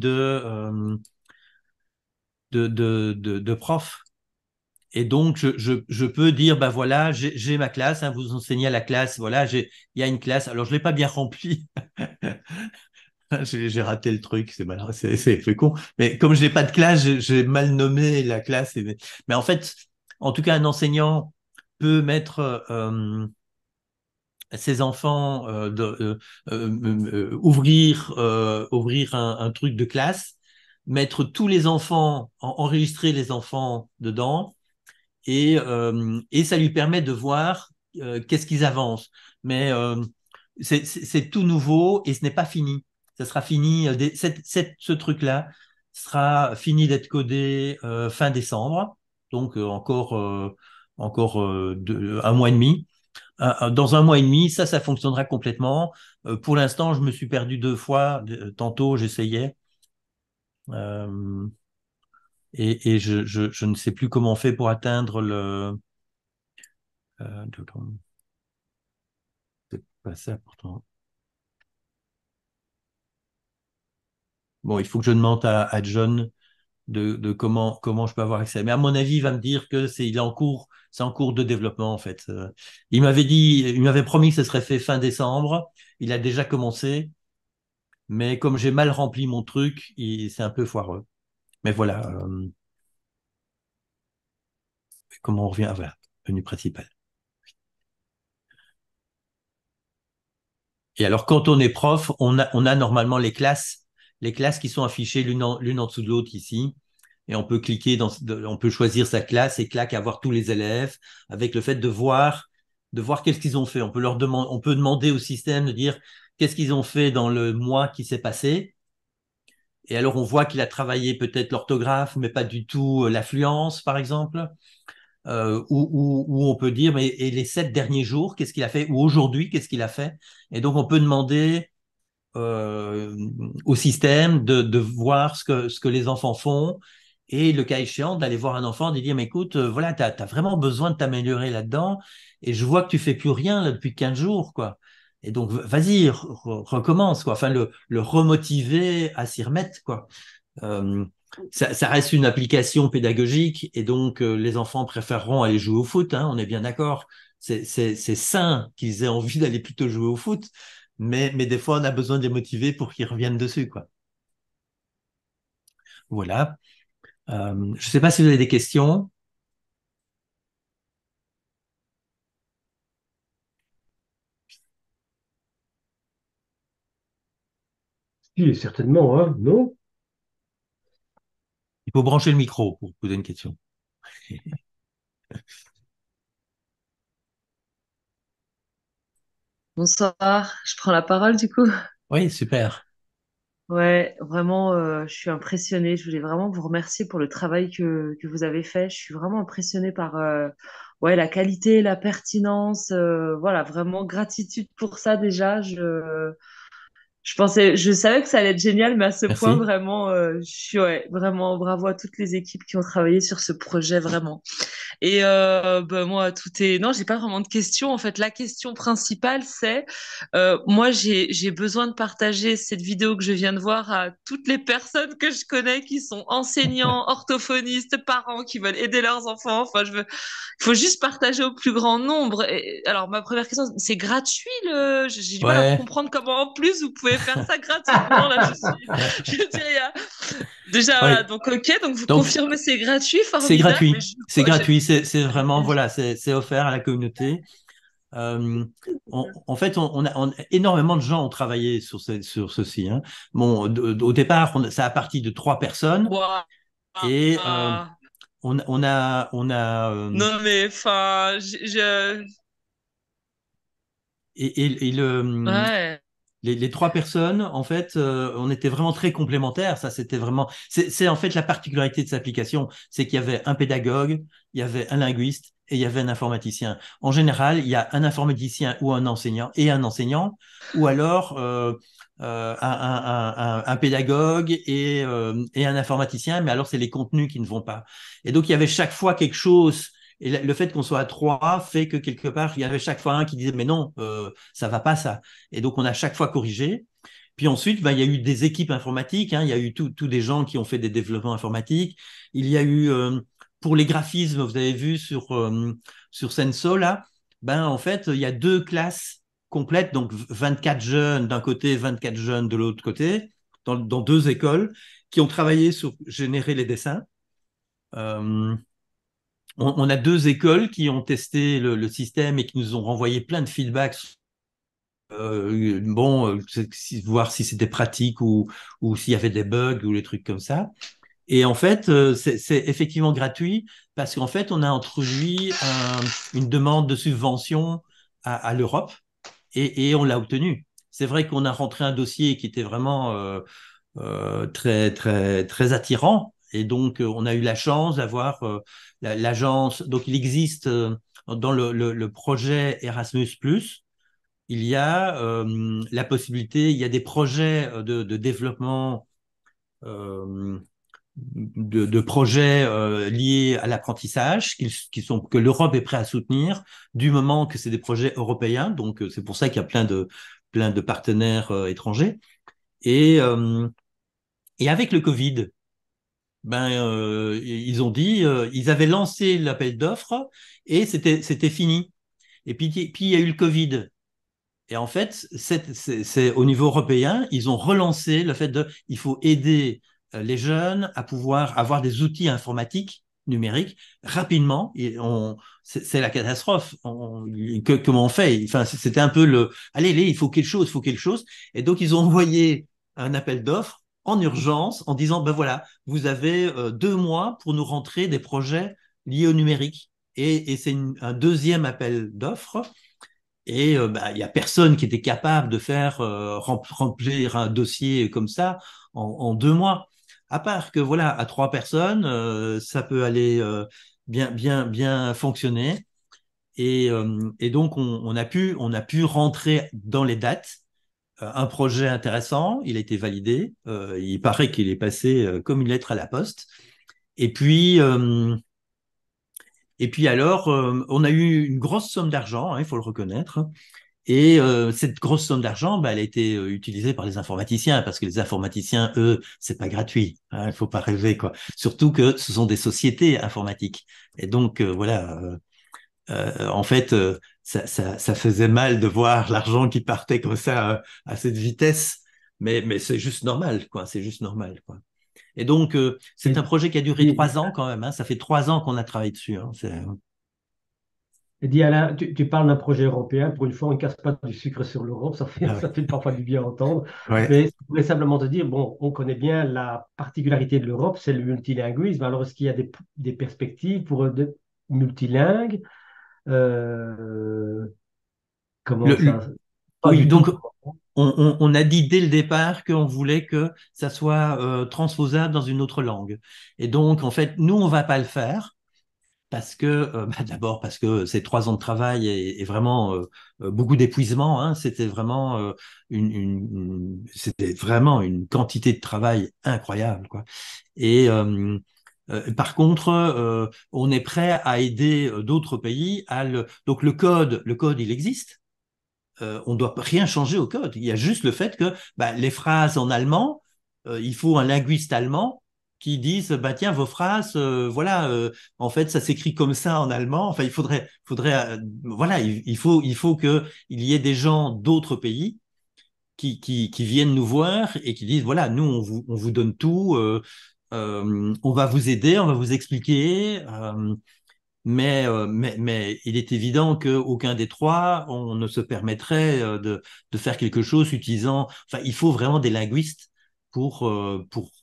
de prof. Et donc, je peux dire, ben voilà, j'ai ma classe, hein, vous enseignez à la classe, voilà, il y a une classe. Alors, je l'ai pas bien rempli. J'ai raté le truc, c'est malin, c'est con. Mais comme je n'ai pas de classe, j'ai mal nommé la classe. Mais en fait, en tout cas, un enseignant peut mettre ses enfants ouvrir un truc de classe, mettre tous les enfants, enregistrer les enfants dedans, et ça lui permet de voir qu'est-ce qu'ils avancent. Mais c'est tout nouveau et ce n'est pas fini. Ça sera fini, ce truc-là sera fini d'être codé fin décembre, donc encore un mois et demi. Dans un mois et demi, ça fonctionnera complètement. Pour l'instant, je me suis perdu 2 fois. Tantôt, j'essayais. Euh, et je ne sais plus comment on fait pour atteindre euh, c'est pas ça pourtant. Bon, il faut que je demande à John de comment je peux avoir accès. Mais à mon avis, il va me dire que c'est en cours de développement en fait. Il m'avait promis que ce serait fait fin décembre. Il a déjà commencé, mais comme j'ai mal rempli mon truc, c'est un peu foireux. Mais voilà, comment on revient? Ah, voilà, menu principal. Et alors, quand on est prof, on a normalement les classes qui sont affichées l'une en dessous de l'autre ici. Et on peut cliquer on peut choisir sa classe et clac, avoir tous les élèves avec le fait de voir qu'est-ce qu'ils ont fait. On peut demander au système de dire qu'est-ce qu'ils ont fait dans le mois qui s'est passé. Et alors, on voit qu'il a travaillé peut-être l'orthographe, mais pas du tout l'affluence, par exemple. Où on peut dire, mais et les 7 derniers jours, qu'est-ce qu'il a fait? Ou aujourd'hui, qu'est-ce qu'il a fait? Et donc, on peut demander au système de voir ce que les enfants font et le cas échéant, d'aller voir un enfant, de dire, mais écoute, voilà, tu as vraiment besoin de t'améliorer là-dedans, et je vois que tu fais plus rien là, depuis 15 jours, quoi. Et donc, vas-y, recommence, quoi. Enfin, le remotiver à s'y remettre, quoi. Euh, ça reste une application pédagogique, et donc les enfants préféreront aller jouer au foot, hein, on est bien d'accord. C'est sain qu'ils aient envie d'aller plutôt jouer au foot, mais des fois, on a besoin de les motiver pour qu'ils reviennent dessus, quoi. Voilà. Je ne sais pas si vous avez des questions. Si, certainement, hein, non? Il faut brancher le micro pour poser une question. Bonsoir, je prends la parole du coup. Oui, super. Ouais, vraiment, je suis impressionnée. Je voulais vraiment vous remercier pour le travail que vous avez fait. Je suis vraiment impressionnée par ouais, la qualité, la pertinence. Voilà, vraiment gratitude pour ça déjà. Je savais que ça allait être génial, mais à ce point, Merci. vraiment, je suis ouais, vraiment bravo à toutes les équipes qui ont travaillé sur ce projet, vraiment. Et ben moi, tout est. Non, j'ai pas vraiment de questions. En fait, la question principale, c'est moi, j'ai besoin de partager cette vidéo que je viens de voir à toutes les personnes que je connais qui sont enseignants, orthophonistes, parents qui veulent aider leurs enfants. Enfin, il faut juste partager au plus grand nombre. Et, alors, ma première question, c'est gratuit le. J'ai du mal à Ouais. comprendre comment en plus vous pouvez faire ça gratuitement. Là, je dirais, déjà, Oui. voilà, donc ok, donc vous Donc, confirmez c'est gratuit, c'est formidable, mais gratuit. je, C'est ouais, gratuit. C'est vraiment, voilà, c'est offert à la communauté. Euh, en fait, énormément de gens ont travaillé sur ceci, hein. Bon, au départ, ça a parti de 3 personnes, Waouh. et Non mais enfin, et ouais. les 3 personnes, en fait, on était vraiment très complémentaires. Ça, c'était vraiment. C'est en fait la particularité de cette application, c'est qu'il y avait un pédagogue, il y avait un linguiste et il y avait un informaticien. En général, il y a un informaticien ou un enseignant et un enseignant, ou alors un pédagogue et un informaticien, mais alors c'est les contenus qui ne vont pas. Et donc, il y avait chaque fois quelque chose. Et le fait qu'on soit à 3 fait que quelque part, il y avait chaque fois un qui disait, mais non, ça va pas ça. Et donc, on a chaque fois corrigé. Puis ensuite, ben, il y a eu des équipes informatiques, hein, il y a eu tous des gens qui ont fait des développements informatiques. Il y a eu, pour les graphismes, vous avez vu sur Senso, là, ben, en fait, il y a 2 classes complètes, donc 24 jeunes d'un côté, 24 jeunes de l'autre côté, dans 2 écoles, qui ont travaillé sur générer les dessins. Euh, on a 2 écoles qui ont testé le système et qui nous ont renvoyé plein de feedbacks. Bon, voir si c'était pratique ou s'il y avait des bugs ou des trucs comme ça. Et en fait, c'est effectivement gratuit parce qu'en fait, on a introduit une demande de subvention à l'Europe et on l'a obtenu. C'est vrai qu'on a rentré un dossier qui était vraiment très, très, très attirant. Et donc, on a eu la chance d'avoir l'agence. Donc, il existe dans le projet Erasmus+, il y a la possibilité, il y a des projets de développement, euh, de projets liés à l'apprentissage que l'Europe est prête à soutenir du moment que c'est des projets européens. Donc, c'est pour ça qu'il y a plein de partenaires étrangers. Et, euh, et avec le Covid, ben, ils ont dit, ils avaient lancé l'appel d'offres et c'était fini. Et puis, il y a eu le Covid. Et en fait, c'est au niveau européen, ils ont relancé le fait il faut aider les jeunes à pouvoir avoir des outils informatiques numériques rapidement. C'est la catastrophe. Comment on fait? Enfin, c'était un peu allez, il faut quelque chose, il faut quelque chose. Et donc, ils ont envoyé un appel d'offres en urgence en disant, ben voilà, vous avez 2 mois pour nous rentrer des projets liés au numérique. Et c'est un deuxième appel d'offres et bah, il n'y a personne qui était capable de faire remplir un dossier comme ça en 2 mois. À part que voilà, à 3 personnes, ça peut aller bien fonctionner. Et donc on a pu rentrer dans les dates. Un projet intéressant, il a été validé. Il paraît qu'il est passé comme une lettre à la poste. Et puis, alors, on a eu une grosse somme d'argent, hein, il faut le reconnaître. Et cette grosse somme d'argent, bah, elle a été utilisée par les informaticiens, parce que les informaticiens, eux, c'est pas gratuit. Hein, il faut pas rêver, quoi. Surtout que ce sont des sociétés informatiques. Et donc, voilà, en fait, ça faisait mal de voir l'argent qui partait comme ça à cette vitesse. Mais c'est juste normal, quoi. C'est juste normal, quoi. Et donc, c'est Et, un projet qui a duré et, 3 ans quand même. Hein. Ça fait 3 ans qu'on a travaillé dessus. Hein. et dis Alain, tu parles d'un projet européen. Pour une fois, on ne casse pas du sucre sur l'Europe. Ça fait, Ah ouais. ça fait parfois du bien à entendre. Ouais. Mais je voulais simplement te dire, bon, on connaît bien la particularité de l'Europe, c'est le multilinguisme. Alors, est-ce qu'il y a des perspectives pour de multilingues? Euh, Le- comment le- ça? Pas oui, du tout. donc on a dit dès le départ qu'on voulait que ça soit transposable dans une autre langue. Et donc, en fait, nous, on va pas le faire parce que, bah, d'abord parce que c'est 3 ans de travail et vraiment beaucoup d'épuisement. Hein. C'était vraiment c'était vraiment une quantité de travail incroyable, quoi. Et par contre, on est prêt à aider d'autres pays à le. Donc le code, il existe. On ne doit rien changer au code. Il y a juste le fait que bah, les phrases en allemand, il faut un linguiste allemand qui dise bah tiens vos phrases voilà en fait ça s'écrit comme ça en allemand. Enfin il faudrait voilà il faut que il y ait des gens d'autres pays qui viennent nous voir et qui disent voilà nous on vous donne tout on va vous aider on va vous expliquer mais il est évident qu'aucun des trois, on ne se permettrait de faire quelque chose utilisant. Enfin, il faut vraiment des linguistes pour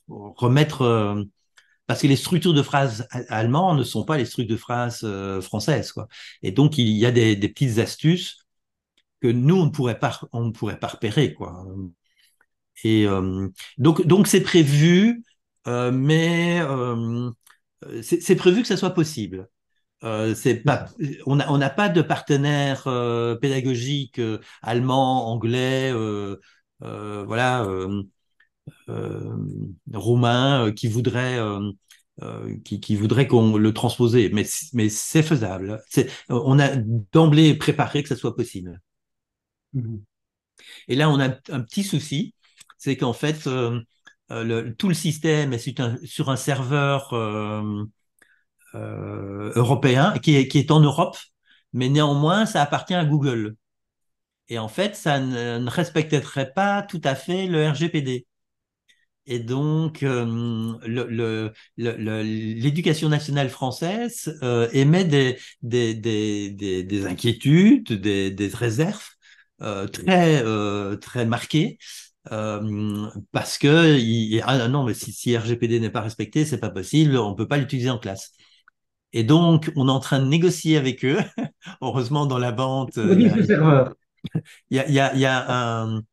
remettre. Parce que les structures de phrases allemandes ne sont pas les structures de phrases françaises, quoi. Et donc, il y a des petites astuces que nous, on ne pourrait pas repérer, quoi. Et donc c'est prévu, mais c'est prévu que ça soit possible. C'est pas, on n'a pas de partenaire pédagogique allemand, anglais, voilà, euh, roumain qui voudrait qu'on le transposait, mais c'est faisable. On a d'emblée préparé que ça soit possible. Mhm. Et là, on a un petit souci, c'est qu'en fait, tout le système est sur un serveur européen qui est en Europe, mais néanmoins, ça appartient à Google. Et en fait, ça ne respecterait pas tout à fait le RGPD. Et donc, l'éducation nationale française émet des inquiétudes, des réserves très marquées, parce que ah non, mais si RGPD n'est pas respecté, c'est pas possible, on peut pas l'utiliser en classe. Et donc, on est en train de négocier avec eux. Heureusement, dans la bande, il y Service a, de serveur. il y a un,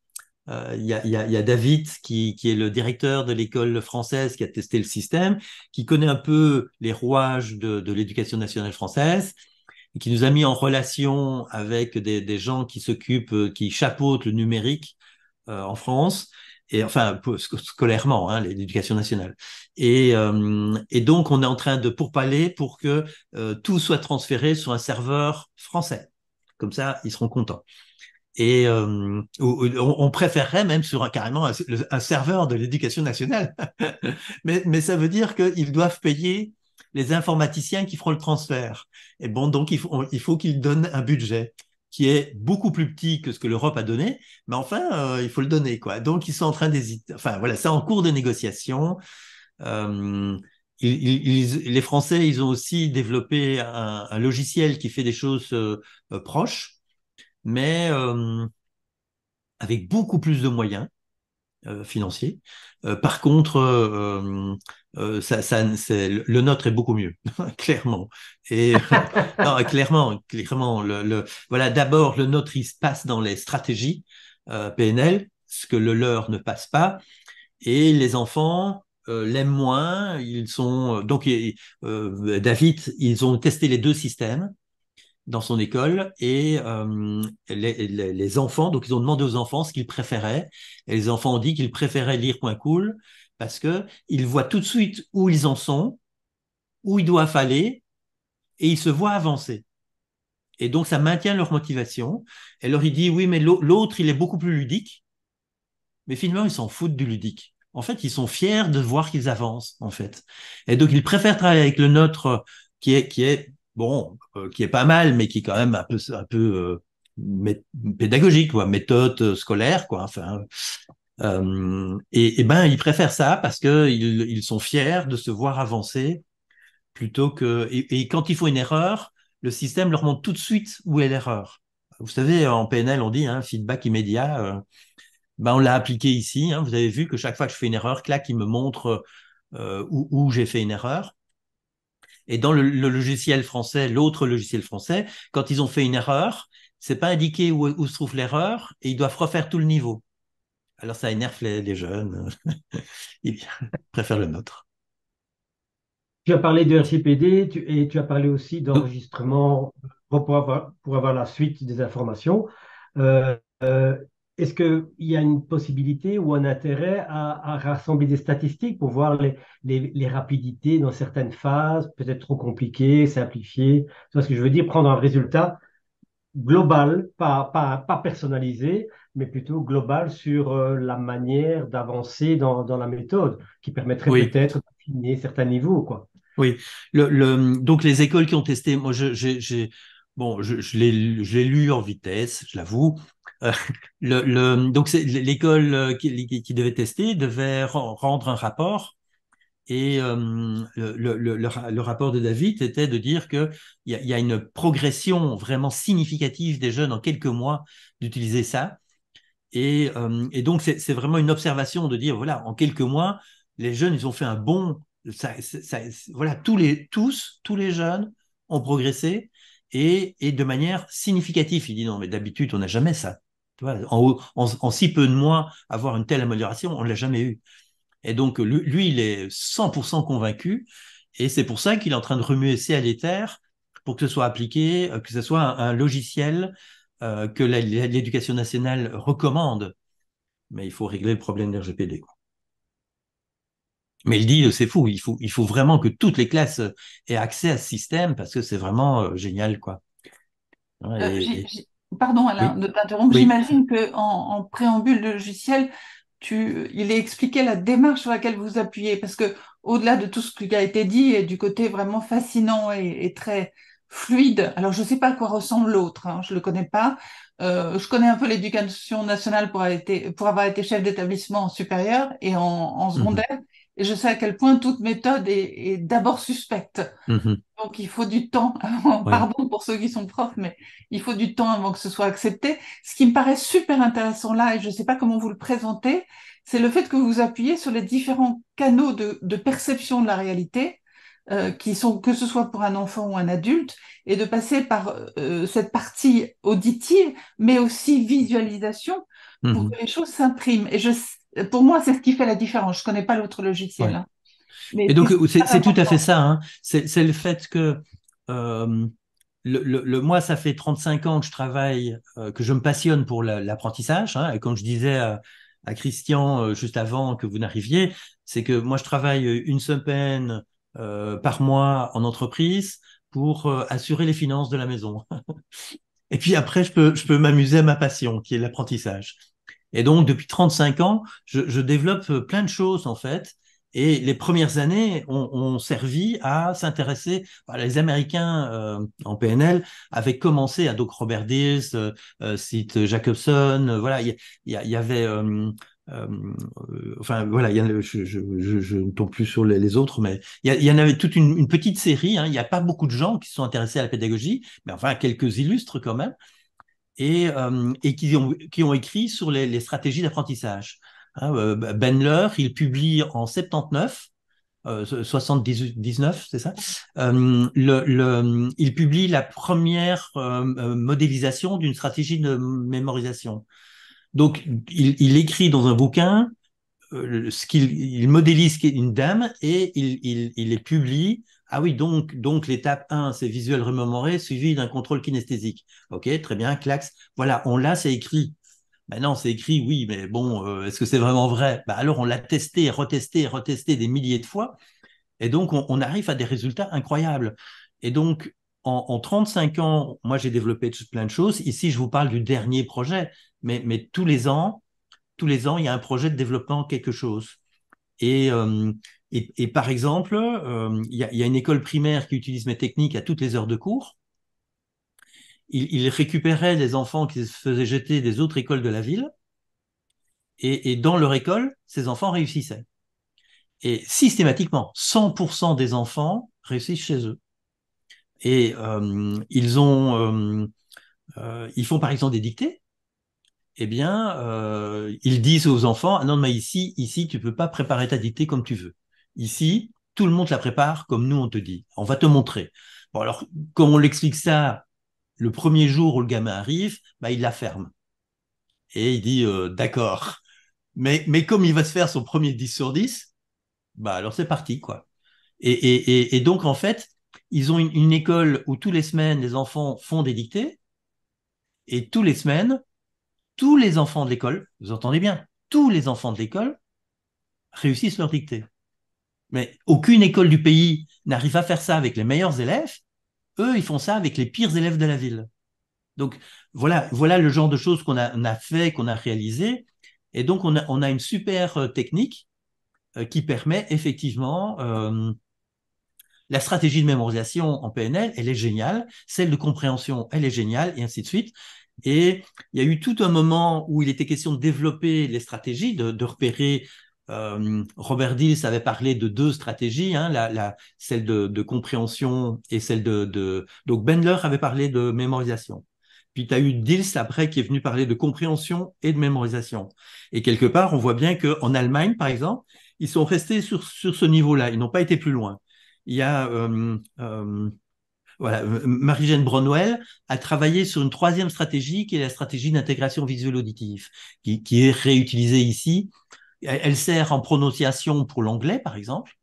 il y a David qui est le directeur de l'école française qui a testé le système, qui connaît un peu les rouages de l'éducation nationale française et qui nous a mis en relation avec des gens qui s'occupent, qui chapeautent le numérique en France. Et enfin, scolairement, hein, l'éducation nationale. Et donc, on est en train de pourparler pour que tout soit transféré sur un serveur français. Comme ça, ils seront contents. Et on préférerait même sur carrément un serveur de l'éducation nationale. Mais ça veut dire qu'ils doivent payer les informaticiens qui feront le transfert. Et bon, donc il faut qu'ils donnent un budget qui est beaucoup plus petit que ce que l'Europe a donné, mais enfin, il faut le donner, quoi. Donc, ils sont en train d'hésiter. Enfin, voilà, c'est en cours de négociation. Euh, les Français, ils ont aussi développé un logiciel qui fait des choses proches, mais avec beaucoup plus de moyens financiers. Par contre, le nôtre est beaucoup mieux, clairement. Et non, clairement, voilà, d'abord, le nôtre, il se passe dans les stratégies PNL, ce que le leur ne passe pas, et les enfants l'aiment moins. Ils sont donc David, ils ont testé les deux systèmes dans son école et les enfants, donc ils ont demandé aux enfants ce qu'ils préféraient et les enfants ont dit qu'ils préféraient lire Point Cool parce que ils voient tout de suite où ils en sont où ils doivent aller et ils se voient avancer. Et donc, ça maintient leur motivation. Et alors, il dit, oui, mais l'autre, il est beaucoup plus ludique. Mais finalement, ils s'en foutent du ludique. En fait, ils sont fiers de voir qu'ils avancent, en fait. Et donc, ils préfèrent travailler avec le nôtre qui est pas mal, mais qui est quand même un peu pédagogique, quoi, méthode scolaire, quoi. Enfin, et ben, ils préfèrent ça parce que ils sont fiers de se voir avancer plutôt que. Et quand ils font une erreur, le système leur montre tout de suite où est l'erreur. Vous savez, en PNL, on dit feedback immédiat. Ben, on l'a appliqué ici. Vous avez vu que chaque fois que je fais une erreur, clac, il me montre où j'ai fait une erreur. Et dans le logiciel français, l'autre logiciel français, quand ils ont fait une erreur, c'est pas indiqué où se trouve l'erreur et ils doivent refaire tout le niveau. Alors ça énerve les jeunes. Ils préfèrent le nôtre. Tu as parlé de RGPD et tu as parlé aussi Donc, d'enregistrement pour avoir la suite des informations. Euh, euh, Est-ce qu'il y a une possibilité ou un intérêt à rassembler des statistiques pour voir les rapidités dans certaines phases, peut-être trop compliquées, simplifiées? Tu vois ce que je veux dire? Prendre un résultat global, pas personnalisé, mais plutôt global sur la manière d'avancer dans la méthode, qui permettrait oui. peut-être d'affiner certains niveaux, quoi. Oui, donc les écoles qui ont testé, moi bon, je l'ai lu en vitesse, je l'avoue. Euh, donc c'est l'école qui devait tester devait rendre un rapport et le rapport de David était de dire que il y a une progression vraiment significative des jeunes en quelques mois d'utiliser ça et donc c'est vraiment une observation de dire voilà en quelques mois les jeunes ils ont fait un bond voilà, tous les jeunes ont progressé et de manière significative. Il dit non, mais d'habitude, on n'a jamais ça. Tu vois, en si peu de mois, avoir une telle amélioration, on ne l'a jamais eu. Et donc, lui, il est 100% convaincu et c'est pour ça qu'il est en train de remuer ciel et terre pour que ce soit appliqué, que ce soit un logiciel que l'éducation nationale recommande. Mais il faut régler le problème de RGPD. Mais il dit, c'est fou, il faut vraiment que toutes les classes aient accès à ce système parce que c'est vraiment génial, quoi. Hein, Pardon Alain oui, de t'interrompre, oui. j'imagine que en préambule de logiciel, il est expliqué la démarche sur laquelle vous appuyez, parce que au-delà de tout ce qui a été dit et du côté vraiment fascinant et très fluide, alors je ne sais pas à quoi ressemble l'autre, hein, je ne le connais pas. Je connais un peu l'éducation nationale pour avoir été chef d'établissement en supérieur et en Mhm, secondaire, et je sais à quel point toute méthode est d'abord suspecte. mhm, Donc, il faut du temps. ouais, Pardon pour ceux qui sont profs, mais il faut du temps avant que ce soit accepté. Ce qui me paraît super intéressant là, et je ne sais pas comment vous le présentez, c'est le fait que vous appuyez sur les différents canaux de perception de la réalité, qui sont, que ce soit pour un enfant ou un adulte, et de passer par cette partie auditive, mais aussi visualisation, pour mhm, que les choses s'impriment. Pour moi, c'est ce qui fait la différence. Je ne connais pas l'autre logiciel, ouais. hein, mais Et c'est donc, super c'est tout à fait important. ça, hein. C'est le fait que euh, moi, ça fait 35 ans que je travaille, que je me passionne pour l'apprentissage, hein. Et comme je disais à Christian juste avant que vous n'arriviez, c'est que moi, je travaille une semaine par mois en entreprise pour assurer les finances de la maison. Et puis après, je peux m'amuser à ma passion, qui est l'apprentissage. Et donc, depuis 35 ans, je développe plein de choses, en fait. Et les premières années ont servi à s'intéresser. Les Américains en PNL avaient commencé à donc Robert Dills, Sid Jacobson. Voilà, il y avait. Euh, enfin voilà, je ne tombe plus sur les autres, mais il y en avait toute une petite série. Hein. Il n'y a pas beaucoup de gens qui se sont intéressés à la pédagogie, mais enfin quelques illustres quand même et qui ont écrit sur les stratégies d'apprentissage. Hein, Benler, il publie en 79, 79, c'est ça. Il publie la première modélisation d'une stratégie de mémorisation. Donc, il écrit dans un bouquin il modélise une dame et il les publie. Ah oui, donc l'étape 1, c'est visuel remémoré, suivi d'un contrôle kinesthésique. Ok, très bien, clax. Voilà, on l'a, c'est écrit. Maintenant, c'est écrit, oui, mais bon, est-ce que c'est vraiment vrai? Bah, alors, on l'a testé, retesté des milliers de fois. Et donc, on arrive à des résultats incroyables. Et donc, en 35 ans, moi, j'ai développé plein de choses. Ici, je vous parle du dernier projet, mais tous les ans, il y a un projet de développement quelque chose. Et, par exemple, il y a une école primaire qui utilise mes techniques à toutes les heures de cours. Il récupérait les enfants qui se faisaient jeter des autres écoles de la ville. Et dans leur école, ces enfants réussissaient. Et systématiquement, 100% des enfants réussissent chez eux. Et ils font par exemple des dictées. Eh bien, ils disent aux enfants, ah non, mais ici, tu peux pas préparer ta dictée comme tu veux. Ici, tout le monde la prépare comme nous on te dit. On va te montrer. Bon, alors, comme on l'explique ça, le premier jour où le gamin arrive, bah, il la ferme. Et il dit, d'accord. Mais comme il va se faire son premier 10 sur 10, bah, alors c'est parti, quoi. Et donc, en fait, ils ont une école où tous les semaines, les enfants font des dictées. Et tous les semaines, tous les enfants de l'école, vous entendez bien, tous les enfants de l'école réussissent leur dictée. Mais aucune école du pays n'arrive à faire ça avec les meilleurs élèves. Eux, ils font ça avec les pires élèves de la ville. Donc, voilà le genre de choses on a fait, qu'on a réalisé. Et donc, on a une super technique qui permet effectivement la stratégie de mémorisation en PNL, elle est géniale. Celle de compréhension, elle est géniale, et ainsi de suite. Et il y a eu tout un moment où il était question de développer les stratégies, de repérer. Robert Dills avait parlé de deux stratégies, hein, celle de compréhension et celle Donc Bendler avait parlé de mémorisation. Puis tu as eu Dills après qui est venu parler de compréhension et de mémorisation. Et quelque part, on voit bien qu'en Allemagne, par exemple, ils sont restés sur ce niveau-là. Ils n'ont pas été plus loin. Il y a voilà, Marie-Jeanne Bronwell a travaillé sur une troisième stratégie qui est la stratégie d'intégration visuelle auditive, qui est réutilisée ici. Elle sert en prononciation pour l'anglais, par exemple.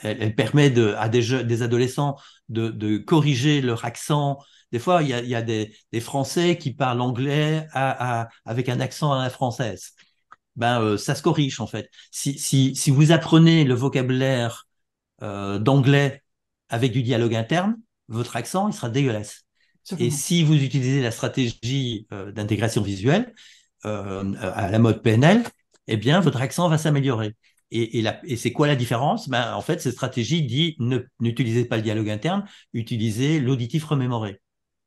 Elle permet à des adolescents de corriger leur accent. Des fois, il y a des Français qui parlent anglais avec un accent à la française. Ça se corrige, en fait. Si vous apprenez le vocabulaire d'anglais avec du dialogue interne, votre accent, il sera dégueulasse. Et si vous utilisez la stratégie d'intégration visuelle à la mode PNL, eh bien, votre accent va s'améliorer. Et c'est quoi la différence? En fait, cette stratégie dit n'utilisez pas le dialogue interne, utilisez l'auditif remémoré.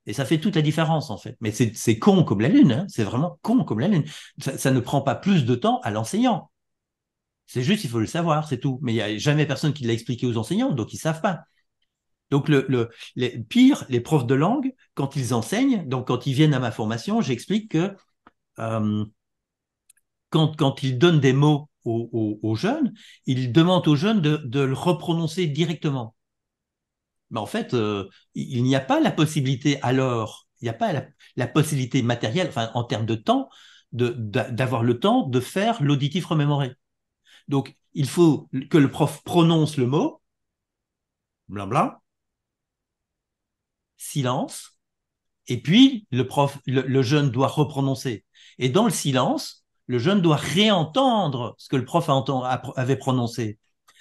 Et ça fait toute la différence, en fait. Mais c'est con comme la lune, hein. C'est vraiment con comme la lune. Ça ne prend pas plus de temps à l'enseignant. C'est juste, il faut le savoir, c'est tout. Mais il n'y a jamais personne qui l'a expliqué aux enseignants, donc ils ne savent pas. Donc, les profs de langue, quand ils enseignent, donc quand ils viennent à ma formation, j'explique que quand ils donnent des mots aux jeunes, ils demandent aux jeunes de le reprononcer directement. Mais en fait, il n'y a pas la possibilité alors, il n'y a pas la possibilité matérielle, enfin en termes de temps, d'avoir le temps de faire l'auditif remémoré. Donc, il faut que le prof prononce le mot, blabla, silence, et puis le jeune doit reprononcer. Et dans le silence, le jeune doit réentendre ce que le prof avait prononcé,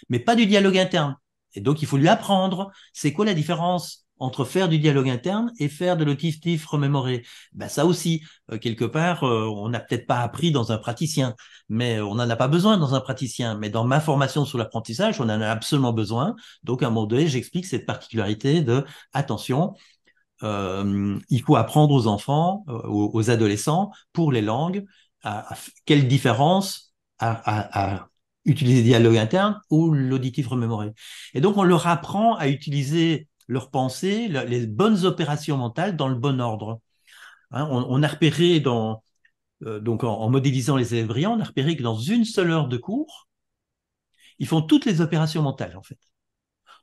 mais pas du dialogue interne. Et donc, il faut lui apprendre. C'est quoi la différence entre faire du dialogue interne et faire de l'auditif remémoré? Ça aussi, quelque part, on n'a peut-être pas appris dans un praticien, mais on n'en a pas besoin dans un praticien. Mais dans ma formation sur l'apprentissage, on en a absolument besoin. Donc, à un moment donné, j'explique cette particularité attention, il faut apprendre aux enfants, aux adolescents, pour les langues, quelle différence à utiliser le dialogue interne ou l'auditif remémoré. Et donc, on leur apprend à utiliser leur pensée, les bonnes opérations mentales dans le bon ordre. Hein, on a repéré donc en modélisant les élèves brillants, on a repéré que dans une seule heure de cours, ils font toutes les opérations mentales, en fait.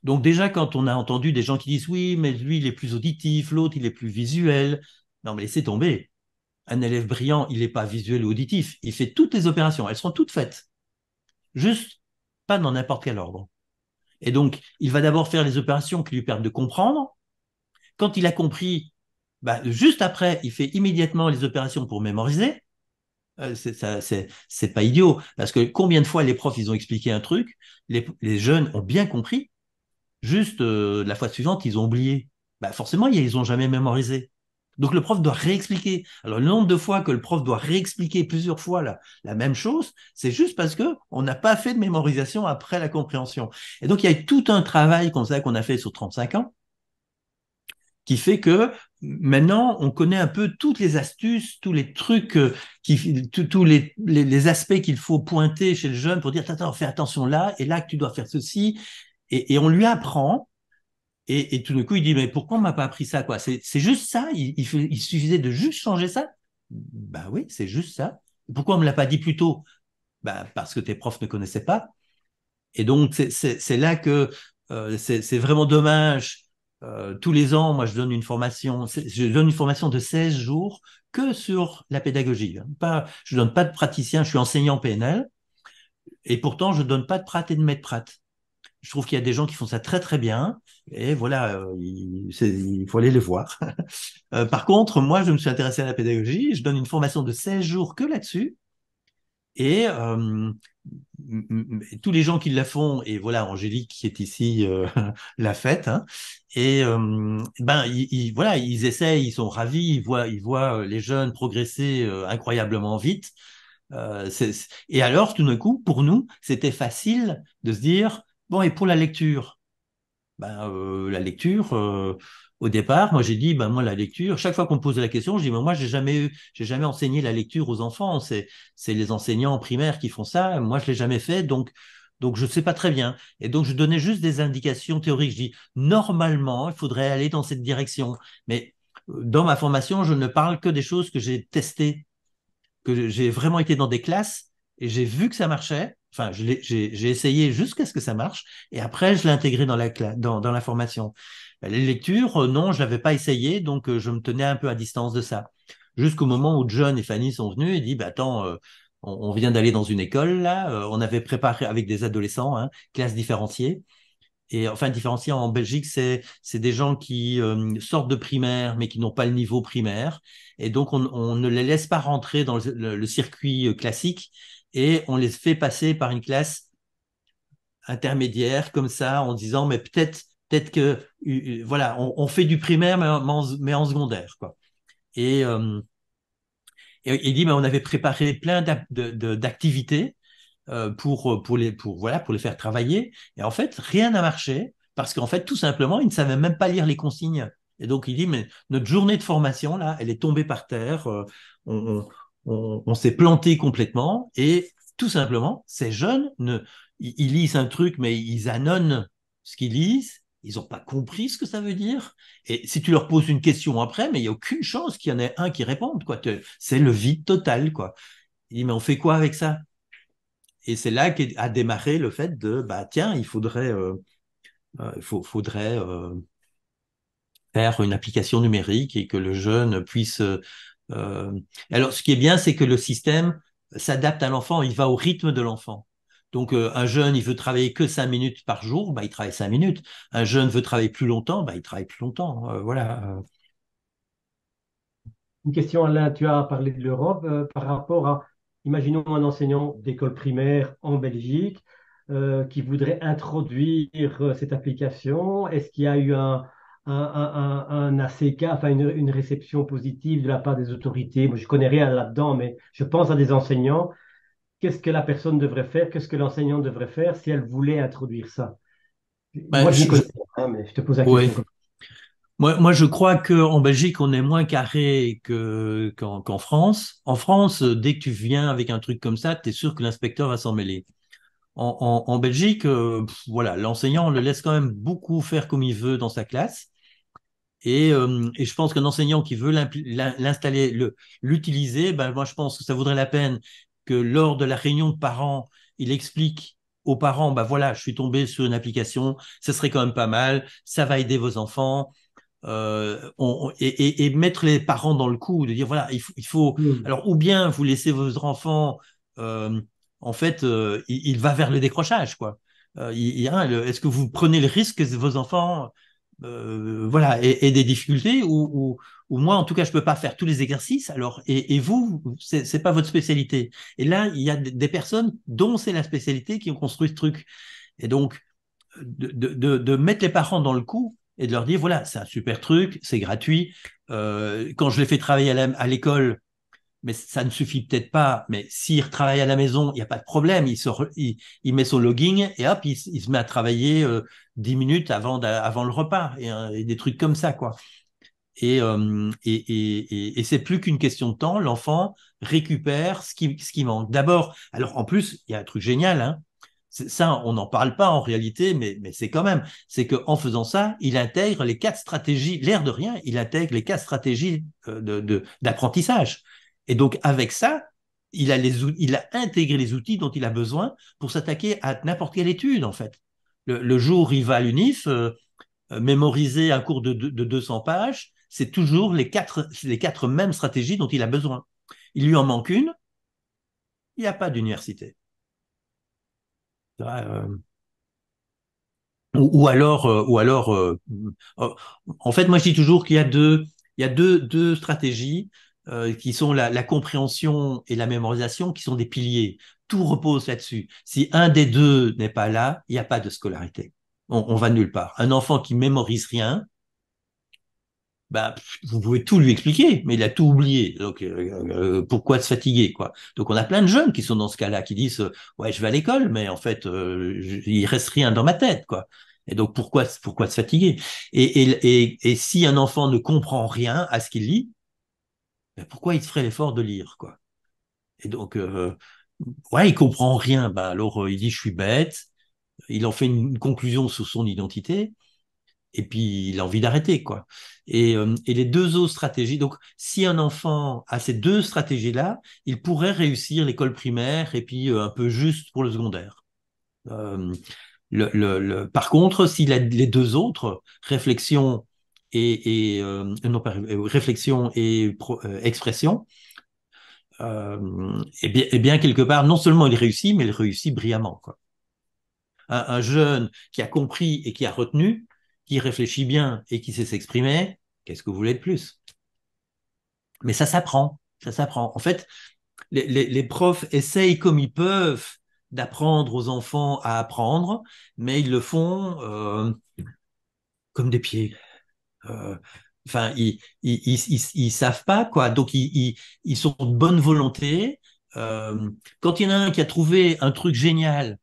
Donc déjà, quand on a entendu des gens qui disent « oui, mais lui, il est plus auditif, l'autre, il est plus visuel », non, mais laissez tomber. Un élève brillant, il n'est pas visuel ou auditif. Il fait toutes les opérations. Elles seront toutes faites. Juste pas dans n'importe quel ordre. Et donc, il va d'abord faire les opérations qui lui permettent de comprendre. Quand il a compris, juste après, il fait immédiatement les opérations pour mémoriser. C'est pas idiot. Parce que combien de fois les profs, ils ont expliqué un truc, les jeunes ont bien compris, juste la fois suivante, ils ont oublié. Bah, forcément, ils ont jamais mémorisé. Donc le prof doit réexpliquer. Alors le nombre de fois que le prof doit réexpliquer plusieurs fois la même chose, c'est juste parce que on n'a pas fait de mémorisation après la compréhension. Et donc il y a tout un travail comme ça qu'on a fait sur 35 ans, qui fait que maintenant, on connaît un peu toutes les astuces, tous les trucs, tous les aspects qu'il faut pointer chez le jeune pour dire, attends, fais attention là, et là que tu dois faire ceci, et on lui apprend, et tout d'un coup, il dit, mais pourquoi on m'a pas appris ça, quoi? C'est juste ça, il suffisait de juste changer ça. Ben oui, c'est juste ça. Pourquoi on me l'a pas dit plus tôt? Ben, parce que tes profs ne connaissaient pas. Et donc, c'est là que c'est vraiment dommage. Tous les ans, moi, je donne une formation. Je donne une formation de 16 jours que sur la pédagogie. Je donne pas de praticien. Je suis enseignant PNL. Et pourtant, je donne pas de prat et de maître prat. Je trouve qu'il y a des gens qui font ça très, très bien. Et voilà, il faut aller les voir. Par contre, moi, je me suis intéressé à la pédagogie. Je donne une formation de 16 jours que là-dessus. Et tous les gens qui la font, et voilà, Angélique qui est ici l'a faite, hein, et ben voilà, ils essayent, ils sont ravis, ils voient les jeunes progresser incroyablement vite. Et alors, tout d'un coup, pour nous, c'était facile de se dire, bon, et pour la lecture, la lecture, au départ, moi j'ai dit, moi la lecture, chaque fois qu'on me pose la question, je dis, moi j'ai jamais enseigné la lecture aux enfants, c'est les enseignants primaires qui font ça, moi je l'ai jamais fait, donc je sais pas très bien. Et donc je donnais juste des indications théoriques. Je dis, normalement, il faudrait aller dans cette direction. Mais dans ma formation, je ne parle que des choses que j'ai testées, que j'ai vraiment été dans des classes et j'ai vu que ça marchait. Enfin, j'ai essayé jusqu'à ce que ça marche et après, je l'ai intégré dans la formation. Les lectures, non, je l'avais pas essayé, donc je me tenais un peu à distance de ça. Jusqu'au moment où John et Fanny sont venus et dit, attends, on vient d'aller dans une école, là, on avait préparé avec des adolescents, hein, classe différenciée. Et enfin, différencié en Belgique, c'est des gens qui sortent de primaire, mais qui n'ont pas le niveau primaire. Et donc, on ne les laisse pas rentrer dans le circuit classique et on les fait passer par une classe intermédiaire comme ça, en disant, mais peut-être que, voilà, on fait du primaire, mais en secondaire, quoi. Et il dit, mais on avait préparé plein d'activités pour les faire travailler. Et en fait, rien n'a marché parce qu'en fait, tout simplement, ils ne savaient même pas lire les consignes. Et donc, il dit, mais notre journée de formation, là, elle est tombée par terre. On s'est planté complètement. Et tout simplement, ces jeunes, ils lisent un truc, mais ils annonnent ce qu'ils lisent. Ils n'ont pas compris ce que ça veut dire. Et si tu leur poses une question après, mais il n'y a aucune chance qu'il y en ait un qui réponde, quoi. C'est le vide total, quoi. Il dit, mais on fait quoi avec ça? Et c'est là qu'a démarré le fait de, tiens, il faudrait, faudrait faire une application numérique et que le jeune puisse. Alors, ce qui est bien, c'est que le système s'adapte à l'enfant, il va au rythme de l'enfant. Donc, un jeune, il veut travailler que 5 minutes par jour, il travaille 5 minutes. Un jeune veut travailler plus longtemps, il travaille plus longtemps. Voilà. Une question, Alain, tu as parlé de l'Europe par rapport à, imaginons un enseignant d'école primaire en Belgique qui voudrait introduire cette application. Est-ce qu'il y a eu un ACK, enfin une réception positive de la part des autorités? Moi, je connais rien là-dedans, mais je pense à des enseignants. Qu'est-ce que la personne devrait faire? Qu'est-ce que l'enseignant devrait faire si elle voulait introduire ça? Moi, je n'y connais rien, mais je te pose la ouais. question. Moi, je crois qu'en Belgique, on est moins carré qu'en France. En France, dès que tu viens avec un truc comme ça, tu es sûr que l'inspecteur va s'en mêler. En Belgique, voilà, l'enseignant, on le laisse quand même beaucoup faire comme il veut dans sa classe. Et je pense qu'un enseignant qui veut l'installer, l'utiliser, moi, je pense que ça vaudrait la peine que lors de la réunion de parents, il explique aux parents, voilà, je suis tombé sur une application, ce serait quand même pas mal, ça va aider vos enfants. Et mettre les parents dans le coup, de dire voilà, il faut alors ou bien vous laissez vos enfants, en fait, il va vers le décrochage, quoi. Est-ce que vous prenez le risque que vos enfants voilà, et des difficultés où moi, en tout cas, je peux pas faire tous les exercices. Alors, et vous, c'est pas votre spécialité. Et là, il y a des personnes dont c'est la spécialité qui ont construit ce truc. Et donc, de mettre les parents dans le coup et de leur dire, voilà, c'est un super truc, c'est gratuit. Quand je les fais travailler à l'école, mais ça ne suffit peut-être pas. Mais s'il retravaille à la maison, il n'y a pas de problème. Il met son logging et hop, il se met à travailler 10 minutes avant le repas et des trucs comme ça, quoi. Et c'est plus qu'une question de temps. L'enfant récupère ce qui manque. D'abord, alors en plus, il y a un truc génial, hein. Ça, on n'en parle pas en réalité, mais c'est quand même, c'est qu'en faisant ça, il intègre les 4 stratégies, l'air de rien, il intègre les 4 stratégies d'apprentissage. Et donc, avec ça, il a intégré les outils dont il a besoin pour s'attaquer à n'importe quelle étude, en fait. Le jour où il va à l'UNIF, mémoriser un cours de 200 pages, c'est toujours les quatre mêmes stratégies dont il a besoin. Il lui en manque une, il n'y a pas d'université. En fait, moi je dis toujours qu'il y a deux stratégies qui sont la compréhension et la mémorisation, qui sont des piliers. Tout repose là-dessus. Si un des deux n'est pas là, il n'y a pas de scolarité. On va nulle part. Un enfant qui mémorise rien, bah, vous pouvez tout lui expliquer, mais il a tout oublié. Donc, pourquoi se fatiguer, quoi? Donc, on a plein de jeunes qui sont dans ce cas-là, qui disent, ouais, je vais à l'école, mais en fait, il reste rien dans ma tête, quoi. Et donc, pourquoi se fatiguer? Et si un enfant ne comprend rien à ce qu'il lit, ben, pourquoi il se ferait l'effort de lire, quoi? Et donc, ouais, il comprend rien. Ben, alors, il dit, je suis bête. Il en fait une conclusion sur son identité. Et puis il a envie d'arrêter, quoi. Et les deux autres stratégies, donc si un enfant a ces deux stratégies-là, il pourrait réussir l'école primaire et puis un peu juste pour le secondaire. Euh, par contre, s'il a les deux autres, réflexion non, pas, réflexion et expression, et bien quelque part, non seulement il réussit, mais il réussit brillamment, quoi. Un jeune qui a compris et qui a retenu, qui réfléchit bien et qui sait s'exprimer, qu'est-ce que vous voulez de plus? Mais ça s'apprend, ça s'apprend. En fait, les profs essayent comme ils peuvent d'apprendre aux enfants à apprendre, mais ils le font comme des pieds. Enfin, ils savent pas, quoi. Donc, ils sont de bonne volonté. Quand il y en a un qui a trouvé un truc génial,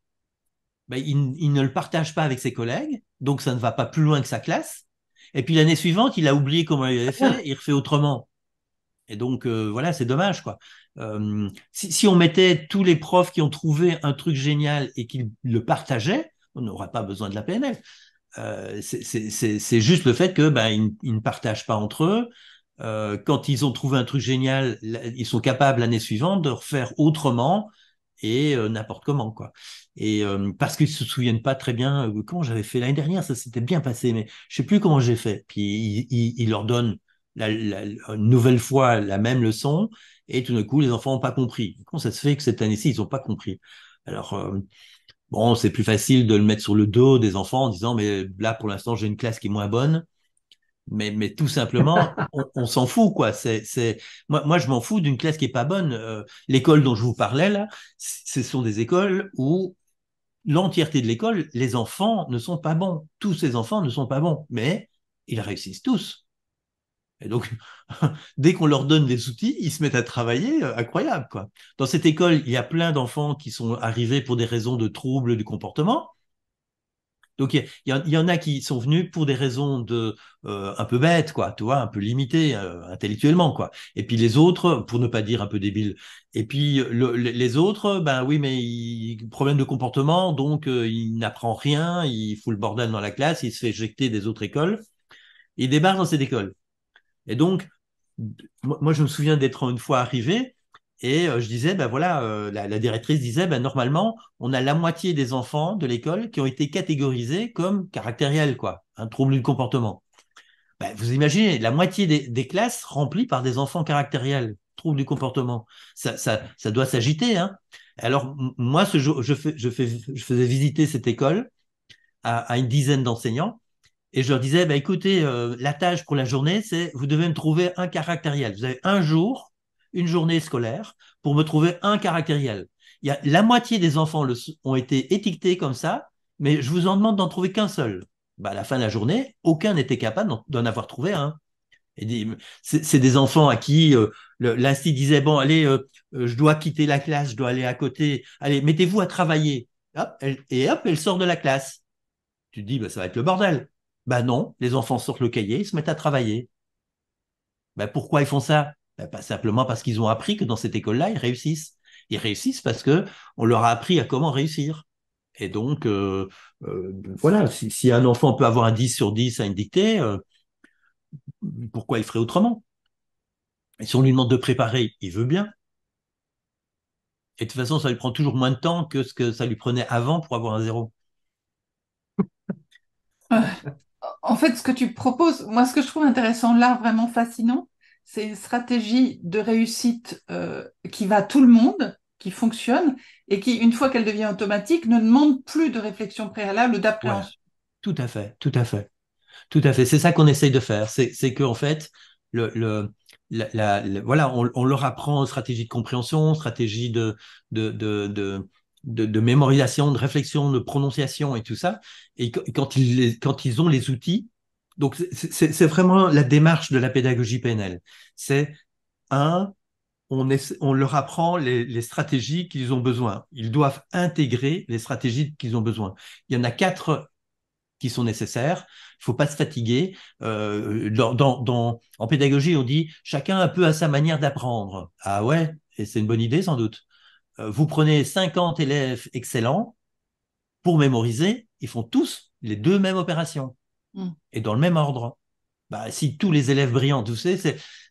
ben, il ne le partage pas avec ses collègues, donc ça ne va pas plus loin que sa classe. Et puis l'année suivante, il a oublié comment il avait fait, il refait autrement. Et donc voilà, c'est dommage, quoi. Si on mettait tous les profs qui ont trouvé un truc génial et qui le partageaient, on n'aurait pas besoin de la PNL. C'est juste le fait que ben, ils ne partagent pas entre eux. Quand ils ont trouvé un truc génial, ils sont capables l'année suivante de refaire autrement et n'importe comment, quoi. Et parce qu'ils se souviennent pas très bien comment j'avais fait l'année dernière, ça s'était bien passé, mais je sais plus comment j'ai fait. Puis ils leur donnent une nouvelle fois la même leçon et tout d'un coup les enfants n'ont pas compris. Comment ça se fait que cette année-ci ils n'ont pas compris? Alors bon, c'est plus facile de le mettre sur le dos des enfants en disant mais là pour l'instant j'ai une classe qui est moins bonne. Mais tout simplement, on s'en fout, quoi. Moi, je m'en fous d'une classe qui est pas bonne. L'école dont je vous parlais, là, ce sont des écoles où l'entièreté de l'école, les enfants ne sont pas bons. Tous ces enfants ne sont pas bons, mais ils réussissent tous. Et donc, dès qu'on leur donne des outils, ils se mettent à travailler, incroyable, quoi. Dans cette école, il y a plein d'enfants qui sont arrivés pour des raisons de troubles du comportement. Donc, il y en a qui sont venus pour des raisons un peu bêtes, quoi, tu vois, un peu limitées intellectuellement, quoi. Et puis les autres, pour ne pas dire un peu débiles. Et puis les autres, ben oui, mais problème de comportement, donc il n'apprend rien, il fout le bordel dans la classe, il se fait éjecter des autres écoles, il débarque dans cette école. Et donc, moi, je me souviens d'être une fois arrivé et je disais, ben voilà, la directrice disait, ben normalement, on a la moitié des enfants de l'école qui ont été catégorisés comme caractériels, quoi, un trouble du comportement. Ben, vous imaginez, la moitié des classes remplies par des enfants caractériels, trouble du comportement. Ça doit s'agiter, hein. Alors, moi, ce jour, je faisais visiter cette école à une dizaine d'enseignants. Et je leur disais, bah, écoutez, la tâche pour la journée, c'est vous devez me trouver un caractériel. Vous avez un jour, une journée scolaire, pour me trouver un caractériel. La moitié des enfants ont été étiquetés comme ça, mais je vous en demande d'en trouver qu'un seul. Bah, à la fin de la journée, aucun n'était capable d'en avoir trouvé un. C'est des enfants à qui l'instit disait, bon, allez, je dois quitter la classe, je dois aller à côté, allez, mettez-vous à travailler. Hop, et hop, elle sort de la classe. Tu te dis, bah, ça va être le bordel. Bah non, les enfants sortent le cahier, ils se mettent à travailler. Bah, pourquoi ils font ça? Bah, pas simplement parce qu'ils ont appris que dans cette école-là, ils réussissent. Ils réussissent parce que on leur a appris à comment réussir. Et donc, voilà, si un enfant peut avoir un 10 sur 10 à une dictée, pourquoi il ferait autrement? Et si on lui demande de préparer, il veut bien. Et de toute façon, ça lui prend toujours moins de temps que ce que ça lui prenait avant pour avoir un zéro. Euh, En fait, ce que tu proposes, moi, ce que je trouve intéressant là, vraiment fascinant, c'est une stratégie de réussite qui va à tout le monde, qui fonctionne et qui, une fois qu'elle devient automatique, ne demande plus de réflexion préalable ou Voilà, d'appréhension. tout à fait, tout à fait. Tout à fait. C'est ça qu'on essaye de faire. C'est qu'en fait, voilà, on leur apprend stratégie de compréhension, stratégie de mémorisation, de réflexion, de prononciation et tout ça. Et quand ils ont les outils, donc c'est vraiment la démarche de la pédagogie PNL. C'est un, on leur apprend les stratégies qu'ils ont besoin. Ils doivent intégrer les stratégies qu'ils ont besoin. Il y en a quatre qui sont nécessaires. Il ne faut pas se fatiguer. En pédagogie, on dit chacun un peu à sa manière d'apprendre. Ah ouais, et c'est une bonne idée sans doute. Vous prenez 50 élèves excellents pour mémoriser, ils font tous les deux mêmes opérations Mm. et dans le même ordre. Bah, si tous les élèves brillants, tu sais,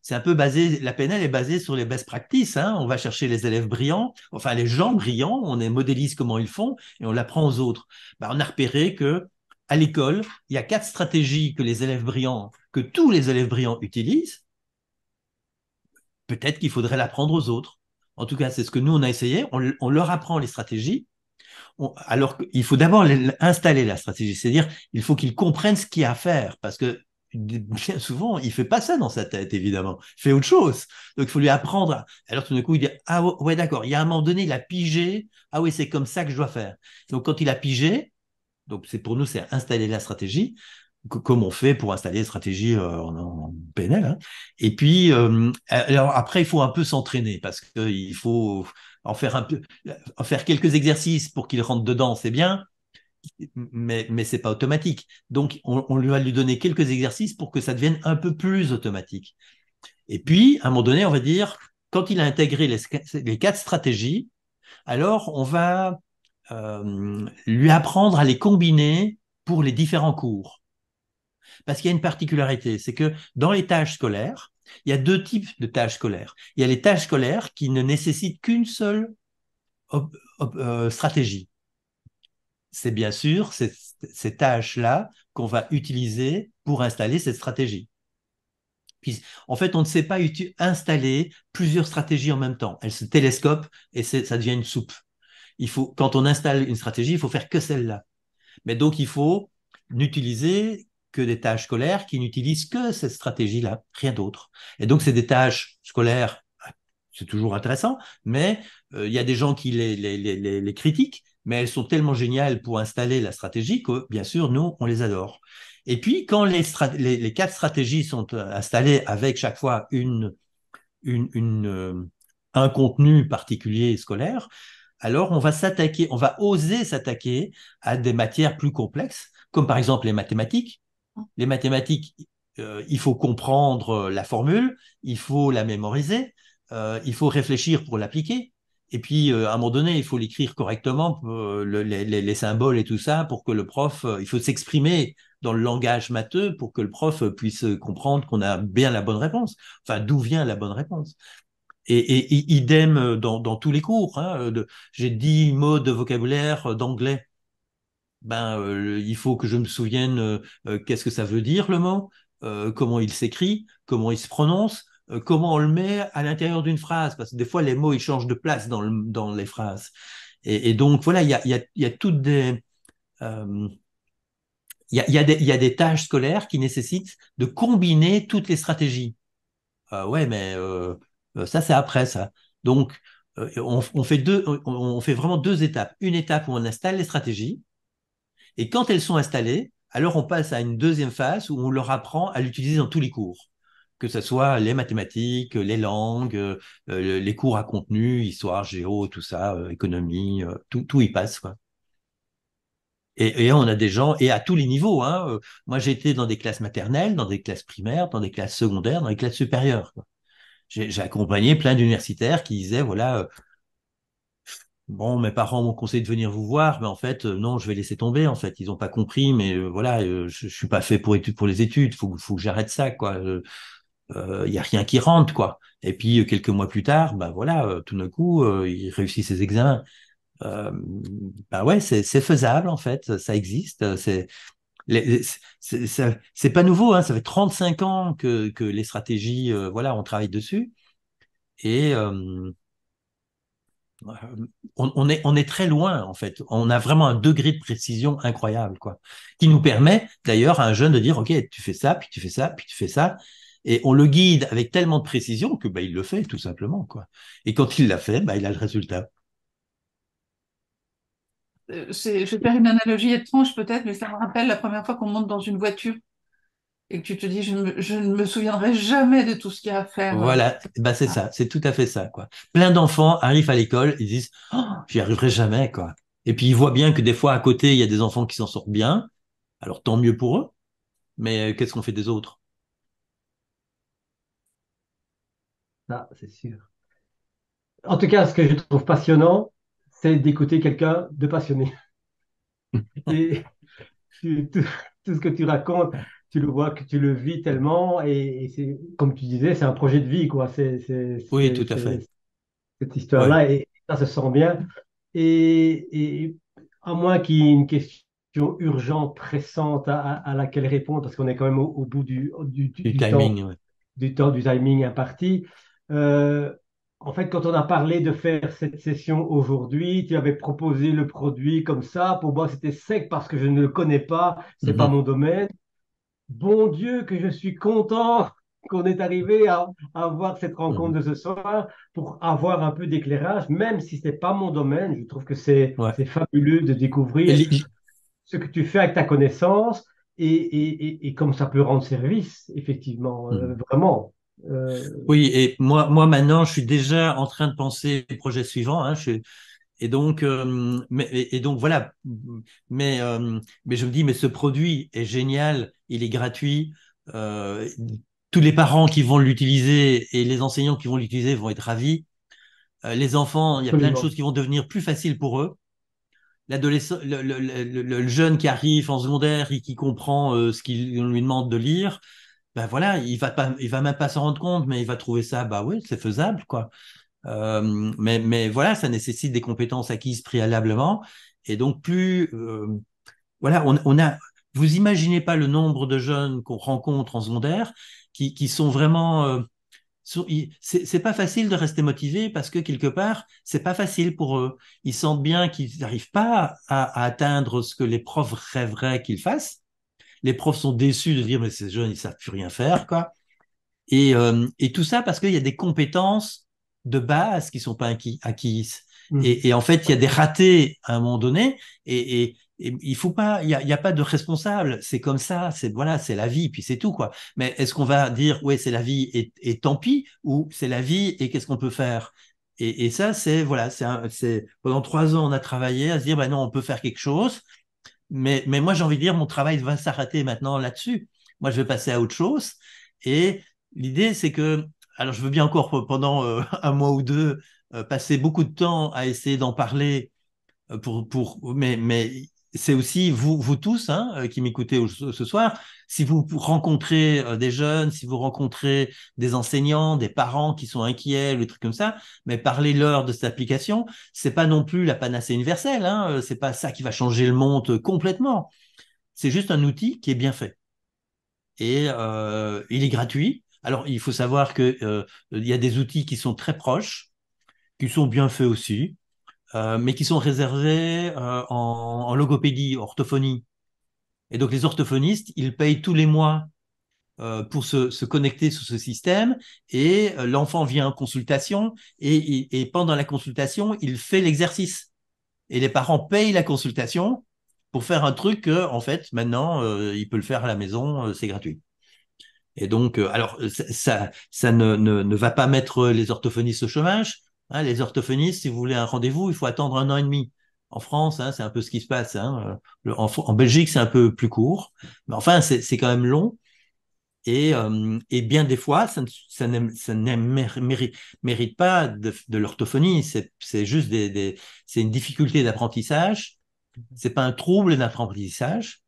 c'est un peu basé, la PNL est basée sur les best practices, hein. On va chercher les élèves brillants, enfin les gens brillants, on les modélise comment ils font et on l'apprend aux autres. Bah, on a repéré que à l'école, il y a 4 stratégies que les élèves brillants, que tous les élèves brillants utilisent. Peut-être qu'il faudrait l'apprendre aux autres. En tout cas, c'est ce que nous on a essayé. On leur apprend les stratégies. Alors qu'il faut d'abord installer la stratégie, c'est-à-dire il faut qu'ils comprennent ce qu'il y a à faire, parce que bien souvent, il fait pas ça dans sa tête, évidemment. Il fait autre chose. Donc, il faut lui apprendre. Alors, tout d'un coup, il dit, ah ouais, d'accord. Il y a un moment donné, il a pigé. Ah oui, c'est comme ça que je dois faire. Donc, quand il a pigé, donc c'est pour nous, c'est installer la stratégie, comme on fait pour installer la stratégie en PNL. Hein. Et puis, alors après, il faut un peu s'entraîner parce qu'il faut en faire un peu, en faire quelques exercices pour qu'il rentre dedans, c'est bien, mais c'est pas automatique. Donc, on lui va lui donner quelques exercices pour que ça devienne un peu plus automatique. Et puis, à un moment donné, on va dire, quand il a intégré les 4 stratégies, alors on va lui apprendre à les combiner pour les différents cours. Parce qu'il y a une particularité, c'est que dans les tâches scolaires, il y a 2 types de tâches scolaires. Il y a les tâches scolaires qui ne nécessitent qu'une seule stratégie. C'est bien sûr ces tâches-là qu'on va utiliser pour installer cette stratégie. Puis, en fait, on ne sait pas installer plusieurs stratégies en même temps. Elles se télescopent et ça devient une soupe. Quand on installe une stratégie, il faut faire que celle-là. Mais donc, il faut n'utiliser que des tâches scolaires qui n'utilisent que cette stratégie-là, rien d'autre. Et donc, c'est des tâches scolaires, c'est toujours intéressant, mais il y a des gens qui les critiquent, mais elles sont tellement géniales pour installer la stratégie que, bien sûr, nous, on les adore. Et puis, quand les 4 stratégies sont installées avec chaque fois un contenu particulier scolaire, alors on va oser s'attaquer à des matières plus complexes, comme par exemple les mathématiques. Les mathématiques, il faut comprendre la formule, il faut la mémoriser, il faut réfléchir pour l'appliquer. Et puis, à un moment donné, il faut l'écrire correctement, les symboles et tout ça, pour que le prof, il faut s'exprimer dans le langage matheux pour que le prof puisse comprendre qu'on a bien la bonne réponse. Enfin, d'où vient la bonne réponse. Et idem dans tous les cours. Hein, j'ai 10 mots de vocabulaire d'anglais. Ben, il faut que je me souvienne qu'est-ce que ça veut dire le mot, comment il s'écrit, comment il se prononce, comment on le met à l'intérieur d'une phrase, parce que des fois les mots ils changent de place dans les phrases. Et donc voilà, il y a toutes des il y a des tâches scolaires qui nécessitent de combiner toutes les stratégies. Ouais, mais ça, c'est après ça. Donc, on fait vraiment deux étapes. Une étape où on installe les stratégies, et quand elles sont installées, alors on passe à une deuxième phase où on leur apprend à l'utiliser dans tous les cours, que ce soit les mathématiques, les langues, les cours à contenu, histoire, géo, tout ça, économie, tout y passe, quoi. Et on a des gens, et à tous les niveaux, hein. Moi, j'ai été dans des classes maternelles, dans des classes primaires, dans des classes secondaires, dans des classes supérieures, quoi. J'ai accompagné plein d'universitaires qui disaient, voilà, bon, mes parents m'ont conseillé de venir vous voir, mais en fait, non, je vais laisser tomber. En fait, ils n'ont pas compris, mais voilà, je suis pas fait pour les études. Faut que j'arrête ça, quoi. Il y a rien qui rentre, quoi. Et puis quelques mois plus tard, bah voilà, tout d'un coup, il réussit ses examens. Euh, Bah ouais, c'est faisable en fait, ça existe. C'est pas nouveau, hein. Ça fait 35 ans que les stratégies, voilà, on travaille dessus. Et on est très loin, en fait. On a vraiment un degré de précision incroyable, quoi, qui nous permet d'ailleurs à un jeune de dire, OK, tu fais ça, puis tu fais ça, puis tu fais ça. Et on le guide avec tellement de précision que bah, il le fait, tout simplement, quoi. Et quand il l'a fait, bah, il a le résultat. Je vais faire une analogie étrange peut-être, mais ça me rappelle la première fois qu'on monte dans une voiture et que tu te dis, je ne me souviendrai jamais de tout ce qu'il y a à faire. Voilà, bah, c'est ça, c'est tout à fait ça, quoi. Plein d'enfants arrivent à l'école, ils disent, oh, j'y arriverai jamais, quoi. Et puis ils voient bien que des fois à côté, il y a des enfants qui s'en sortent bien. Alors tant mieux pour eux, mais qu'est-ce qu'on fait des autres? Ça, c'est sûr. En tout cas, ce que je trouve passionnant, c'est d'écouter quelqu'un de passionné. Et tout, tout ce que tu racontes, tu le vois, que tu le vis tellement, et c'est, comme tu disais, c'est un projet de vie, quoi. Oui, tout à fait. Cette Ouais. histoire-là, et ça se sent bien. Et à moins qu'il y ait une question urgente, pressante à laquelle répondre, parce qu'on est quand même au bout Du timing, ouais. du temps, du timing imparti. Euh, En fait, quand on a parlé de faire cette session aujourd'hui, tu avais proposé le produit comme ça. Pour moi, c'était sec parce que je ne le connais pas, c'est pas Mhm. mon domaine. Bon Dieu, que je suis content qu'on est arrivé à avoir cette rencontre Mhm. de ce soir pour avoir un peu d'éclairage, même si ce n'est pas mon domaine. Je trouve que Ouais. c'est fabuleux de Et découvrir ce que tu fais avec ta connaissance et comme ça peut rendre service, effectivement, Mhm. vraiment. Euh, Oui, et moi maintenant, je suis déjà en train de penser au projet suivant, hein. Et donc, et donc voilà. Mais je me dis, mais ce produit est génial, il est gratuit. euh, Tous les parents qui vont l'utiliser et les enseignants qui vont l'utiliser vont être ravis. Les enfants, il y a plein de Absolument. choses qui vont devenir plus faciles pour eux. L'adolescent, le jeune qui arrive en secondaire et qui comprend ce qu'on lui demande de lire, ben voilà, il va même pas s'en rendre compte, mais il va trouver ça, bah oui, c'est faisable, quoi. Mais voilà, ça nécessite des compétences acquises préalablement. Et donc, voilà, vous imaginez pas le nombre de jeunes qu'on rencontre en secondaire qui sont vraiment, c'est pas facile de rester motivé parce que quelque part, c'est pas facile pour eux. Ils sentent bien qu'ils n'arrivent pas à atteindre ce que les profs rêveraient qu'ils fassent. Les profs sont déçus de dire, mais ces jeunes, ils savent plus rien faire, quoi. Et tout ça parce qu'il y a des compétences de base qui sont pas acquises. Mhm. Et en fait, il y a des ratés à un moment donné, et il faut pas, il y a pas de responsable. C'est comme ça, c'est voilà, c'est la vie, puis c'est tout, quoi. Mais est-ce qu'on va dire, ouais, c'est la vie et tant pis, ou c'est la vie et qu'est-ce qu'on peut faire? Et ça, c'est voilà, c'est pendant 3 ans, on a travaillé à se dire, bah non, on peut faire quelque chose. Mais moi, j'ai envie de dire, mon travail va s'arrêter maintenant là-dessus. Moi, je vais passer à autre chose. Et l'idée, c'est que, alors, je veux bien encore pendant un mois ou deux passer beaucoup de temps à essayer d'en parler mais c'est aussi vous tous hein, qui m'écoutez ce soir. Si vous rencontrez des jeunes, si vous rencontrez des enseignants, des parents qui sont inquiets, le truc comme ça, mais parlez-leur de cette application. C'est pas non plus la panacée universelle. Hein, c'est pas ça qui va changer le monde complètement. C'est juste un outil qui est bien fait et il est gratuit. Alors il faut savoir que il y a des outils qui sont très proches, qui sont bien faits aussi mais qui sont réservés en logopédie, orthophonie. Et donc, les orthophonistes, ils payent tous les mois pour se connecter sur ce système et l'enfant vient en consultation et pendant la consultation, il fait l'exercice. Et les parents payent la consultation pour faire un truc que, en fait, maintenant, il peut le faire à la maison, c'est gratuit. Et donc, alors, ça ne va pas mettre les orthophonistes au chômage. Hein, les orthophonistes, si vous voulez un rendez-vous, il faut attendre 1 an et demi. En France, hein, c'est un peu ce qui se passe. Hein. En Belgique, c'est un peu plus court. Mais enfin, c'est quand même long. Et bien des fois, mérite pas de l'orthophonie. C'est juste c'est une difficulté d'apprentissage. C'est pas un trouble d'apprentissage.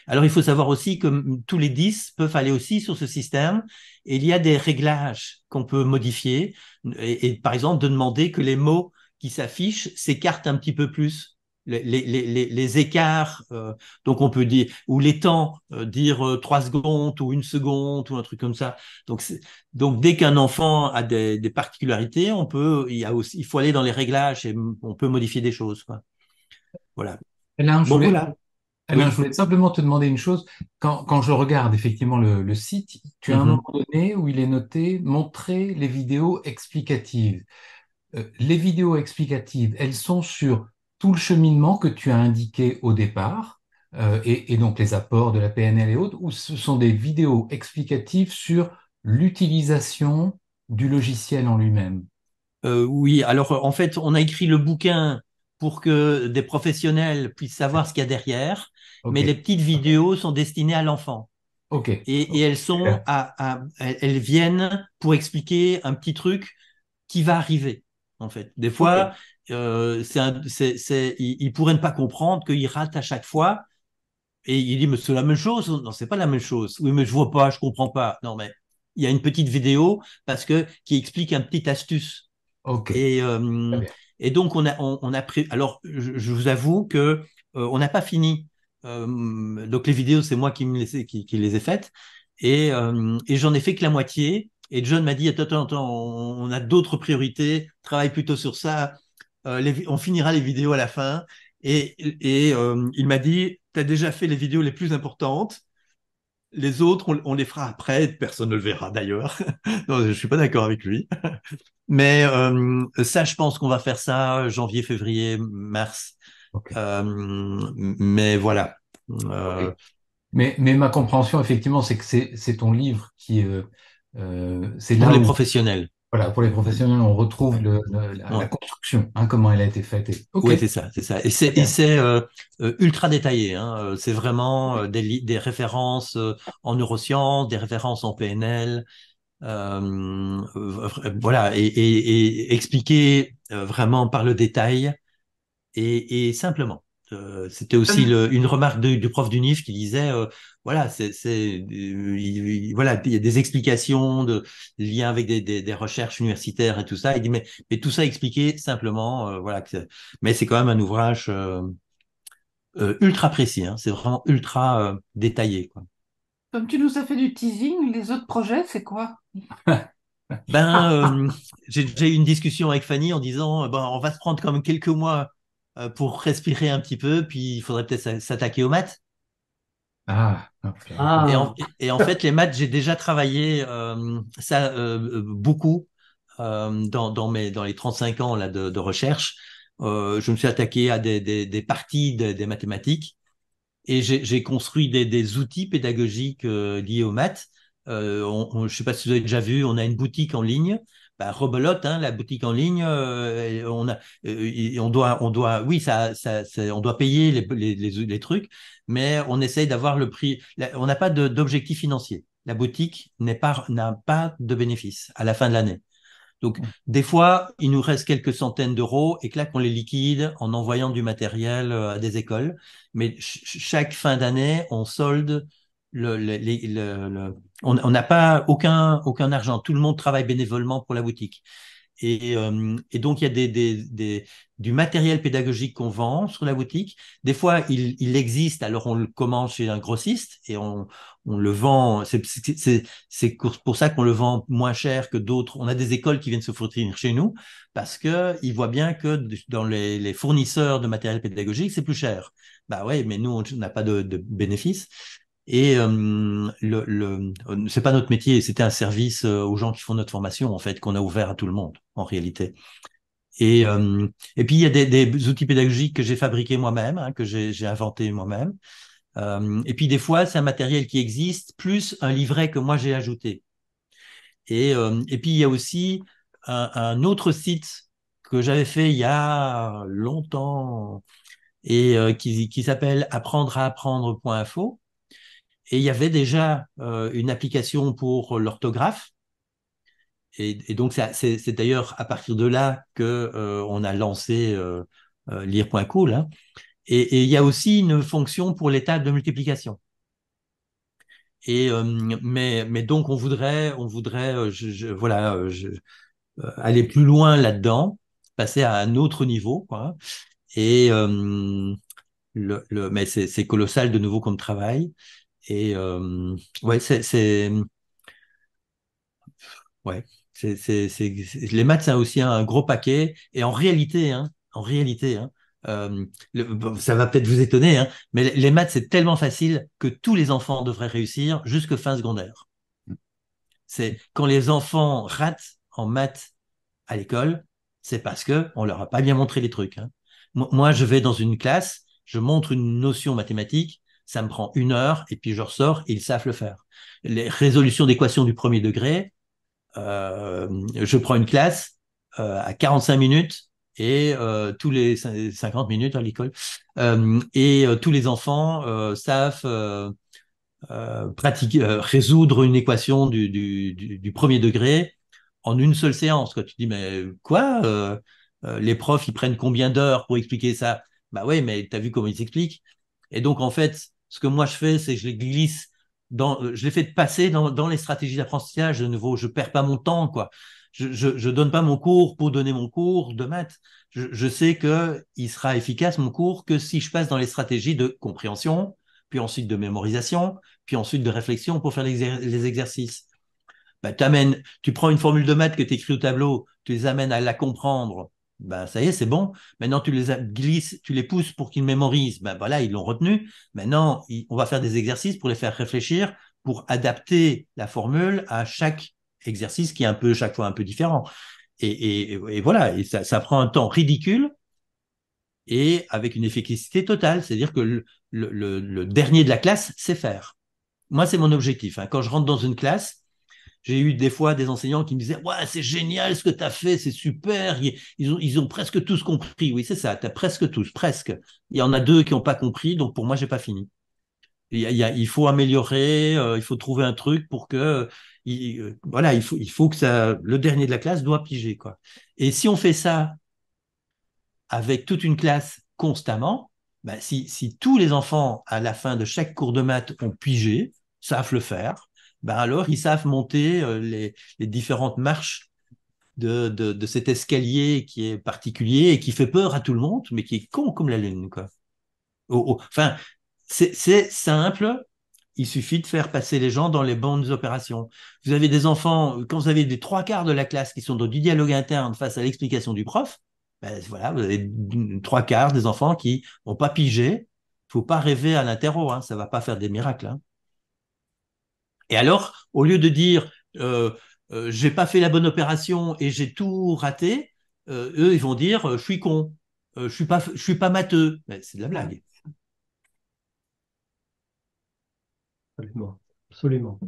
Alors, il faut savoir aussi que tous les 10 peuvent aller aussi sur ce système et il y a des réglages qu'on peut modifier et par exemple, de demander que les mots qui s'affichent s'écartent un petit peu plus. Les écarts, donc on peut dire, ou les temps, dire 3 secondes ou 1 seconde ou un truc comme ça. Donc dès qu'un enfant a des particularités, il faut aller dans les réglages et on peut modifier des choses, quoi. Voilà. Alain, Bon, voilà. Alain, je Oui. voulais simplement te demander une chose. Quand je regarde effectivement le site, tu as un moment donné où il est noté montrer les vidéos explicatives. Les vidéos explicatives, elles sont sur tout le cheminement que tu as indiqué au départ, et donc les apports de la PNL et autres, ou ce sont des vidéos explicatives sur l'utilisation du logiciel en lui-même? Oui, alors en fait, on a écrit le bouquin pour que des professionnels puissent savoir ce qu'il y a derrière, Ok, mais les petites vidéos sont destinées à l'enfant. ok, Et elles sont elles viennent pour expliquer un petit truc qui va arriver, en fait. Des ok, fois, ils pourraient ne pas comprendre qu'ils ratent à chaque fois. Et il dit, mais c'est la même chose? Non, c'est pas la même chose. Oui, mais je vois pas, je comprends pas. Non, mais il y a une petite vidéo qui explique un petit astuce. ok, Et, très euh, bien. et donc, on a pris. Alors, je vous avoue que on n'a pas fini. Donc, les vidéos, c'est moi qui les ai faites. Et j'en ai fait que la moitié. Et John m'a dit, attends, on a d'autres priorités. Travaille plutôt sur ça. On finira les vidéos à la fin. Et il m'a dit, tu as déjà fait les vidéos les plus importantes. Les autres, on les fera après. Personne ne le verra d'ailleurs. Non, je suis pas d'accord avec lui. Mais ça, je pense qu'on va faire ça janvier, février, mars. Ok, Mais voilà. ok. Euh, Mais ma compréhension, effectivement, c'est que c'est ton livre c'est pour là les où, professionnels. voilà, pour les professionnels, on retrouve la Ouais, construction, hein, comment elle a été faite. Ok, ouais, c'est ça, c'est ça. Et très bien. c'est ultra détaillé. Hein. C'est vraiment des références en neurosciences, des références en PNL. Voilà, et expliquer vraiment par le détail et simplement. C'était aussi une remarque du prof d'UNIF qui disait, voilà, voilà, il y a des explications de liens avec des recherches universitaires et tout ça. Il dit, mais tout ça expliqué simplement, voilà. Mais c'est quand même un ouvrage ultra précis. Hein, c'est vraiment ultra détaillé, quoi. Comme tu nous as fait du teasing, les autres projets, c'est quoi? Ben, j'ai eu une discussion avec Fanny en disant, ben, on va se prendre quand même quelques mois pour respirer un petit peu, puis il faudrait peut-être s'attaquer aux maths. Ah, ok. Ah, Et en fait, les maths, j'ai déjà travaillé ça beaucoup dans les 35 ans là, de recherche. Je me suis attaqué à des parties des mathématiques et j'ai construit des outils pédagogiques liés aux maths. Je ne sais pas si vous avez déjà vu, on a une boutique en ligne. Bah, Rebelote, hein, la boutique en ligne, oui, on doit payer les trucs, mais on essaye d'avoir le prix. On n'a pas d'objectif financier. La boutique n'a pas de bénéfice à la fin de l'année. Donc, des fois, il nous reste quelques centaines d'euros et que là, qu'on les liquide en envoyant du matériel à des écoles. Mais chaque fin d'année, on solde on n'a pas aucun argent. Tout le monde travaille bénévolement pour la boutique. Et donc, il y a du matériel pédagogique qu'on vend sur la boutique. Des fois, il existe, alors on le commande chez un grossiste et on le vend. C'est pour ça qu'on le vend moins cher que d'autres. On a des écoles qui viennent se fournir chez nous parce qu'ils voient bien que dans les fournisseurs de matériel pédagogique, c'est plus cher. Bah ouais, mais nous, on n'a pas de bénéfices. Et c'est pas notre métier, c'était un service aux gens qui font notre formation, en fait, qu'on a ouvert à tout le monde, en réalité. Et, et puis, il y a des outils pédagogiques que j'ai fabriqués moi-même, hein, que j'ai inventés moi-même. Et puis, des fois, c'est un matériel qui existe, plus un livret que moi, j'ai ajouté. Et puis, il y a aussi un autre site que j'avais fait il y a longtemps et qui s'appelle apprendre-à-apprendre.info. Et il y avait déjà une application pour l'orthographe. Et donc, c'est d'ailleurs à partir de là que on a lancé lire.cool. Hein. Et il y a aussi une fonction pour les tables de multiplication. Et mais donc voilà, aller plus loin là-dedans, passer à un autre niveau, quoi. Et mais c'est colossal de nouveau comme travail. Et ouais, ouais, les maths, c'est aussi un gros paquet. Et en réalité, hein, bon, ça va peut-être vous étonner, hein, mais les maths, c'est tellement facile que tous les enfants devraient réussir jusque fin secondaire. C'est quand les enfants ratent en maths à l'école, c'est parce que on leur a pas bien montré les trucs. Hein. Moi, je vais dans une classe, je montre une notion mathématique, ça me prend 1 heure et puis je ressors et ils savent le faire. Les résolutions d'équations du premier degré, je prends une classe à 45 minutes et tous les 50 minutes à l'école et tous les enfants savent résoudre une équation du premier degré en une seule séance. Quoi. Tu dis, mais quoi les profs, ils prennent combien d'heures pour expliquer ça? Bah ouais, mais tu as vu comment ils s'expliquent. Et donc, en fait, ce que moi je fais, c'est que je les glisse je les fais passer dans les stratégies d'apprentissage de nouveau. Je perds pas mon temps, quoi. Je donne pas mon cours pour donner mon cours de maths. Je sais que il sera efficace, mon cours, que si je passe dans les stratégies de compréhension, puis ensuite de mémorisation, puis ensuite de réflexion pour faire les exercices. Bah, tu prends une formule de maths que tu écris au tableau, tu les amènes à la comprendre, bah, ça y est, c'est bon. Maintenant, tu les glisses, tu les pousses pour qu'ils mémorisent. Ben voilà, ils l'ont retenu. Maintenant, on va faire des exercices pour les faire réfléchir, pour adapter la formule à chaque exercice qui est chaque fois un peu différent. Et voilà, et ça prend un temps ridicule et avec une efficacité totale. C'est-à-dire que le dernier de la classe sait faire. Moi, c'est mon objectif. Hein. Quand je rentre dans une classe, j'ai eu des fois des enseignants qui me disaient « Ouais, c'est génial ce que tu as fait, c'est super, ils ont presque tous compris. » Oui, c'est ça, tu as presque tous, presque. Il y en a 2 qui n'ont pas compris, donc pour moi, j'ai pas fini. Il faut améliorer, il faut trouver un truc pour que… voilà, il faut que le dernier de la classe doit piger, quoi. Et si on fait ça avec toute une classe constamment, ben si tous les enfants, à la fin de chaque cours de maths, ont pigé, savent le faire, ben alors ils savent monter les différentes marches de cet escalier qui est particulier et qui fait peur à tout le monde, mais qui est con comme la lune, quoi. Enfin, c'est simple, il suffit de faire passer les gens dans les bonnes opérations. Vous avez des enfants, quand vous avez des 3/4 de la classe qui sont dans du dialogue interne face à l'explication du prof, ben voilà, vous avez 3/4 des enfants qui n'ont pas pigé. Faut pas rêver à l'interro, hein, ça va pas faire des miracles. Hein. Et alors, au lieu de dire j'ai pas fait la bonne opération et j'ai tout raté, eux ils vont dire je suis con, je suis pas matheux. Ben, c'est de la blague. Absolument. Absolument.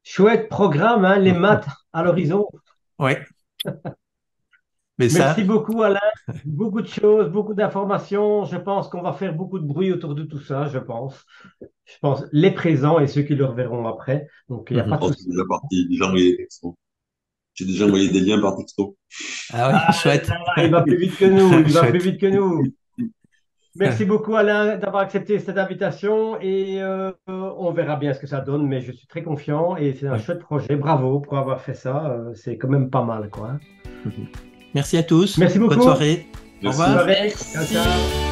Chouette programme, hein, les maths à l'horizon. Ouais. Mais Merci beaucoup, Alain. Beaucoup de choses, beaucoup d'informations. Je pense qu'on va faire beaucoup de bruit autour de tout ça, je pense. Je pense les présents et ceux qui le reverront après. Donc, il n'y a pas de souci. Déjà parti, déjà envoyé des textos. J'ai déjà envoyé des liens par texto. Ah oui, chouette. Il va plus vite que nous. Il va plus vite que nous. Merci beaucoup, Alain, d'avoir accepté cette invitation et on verra bien ce que ça donne, mais je suis très confiant et c'est un chouette projet. Bravo pour avoir fait ça. C'est quand même pas mal, quoi. Merci à tous. Merci beaucoup. Bonne soirée. Merci. Au revoir. Ciao, ciao.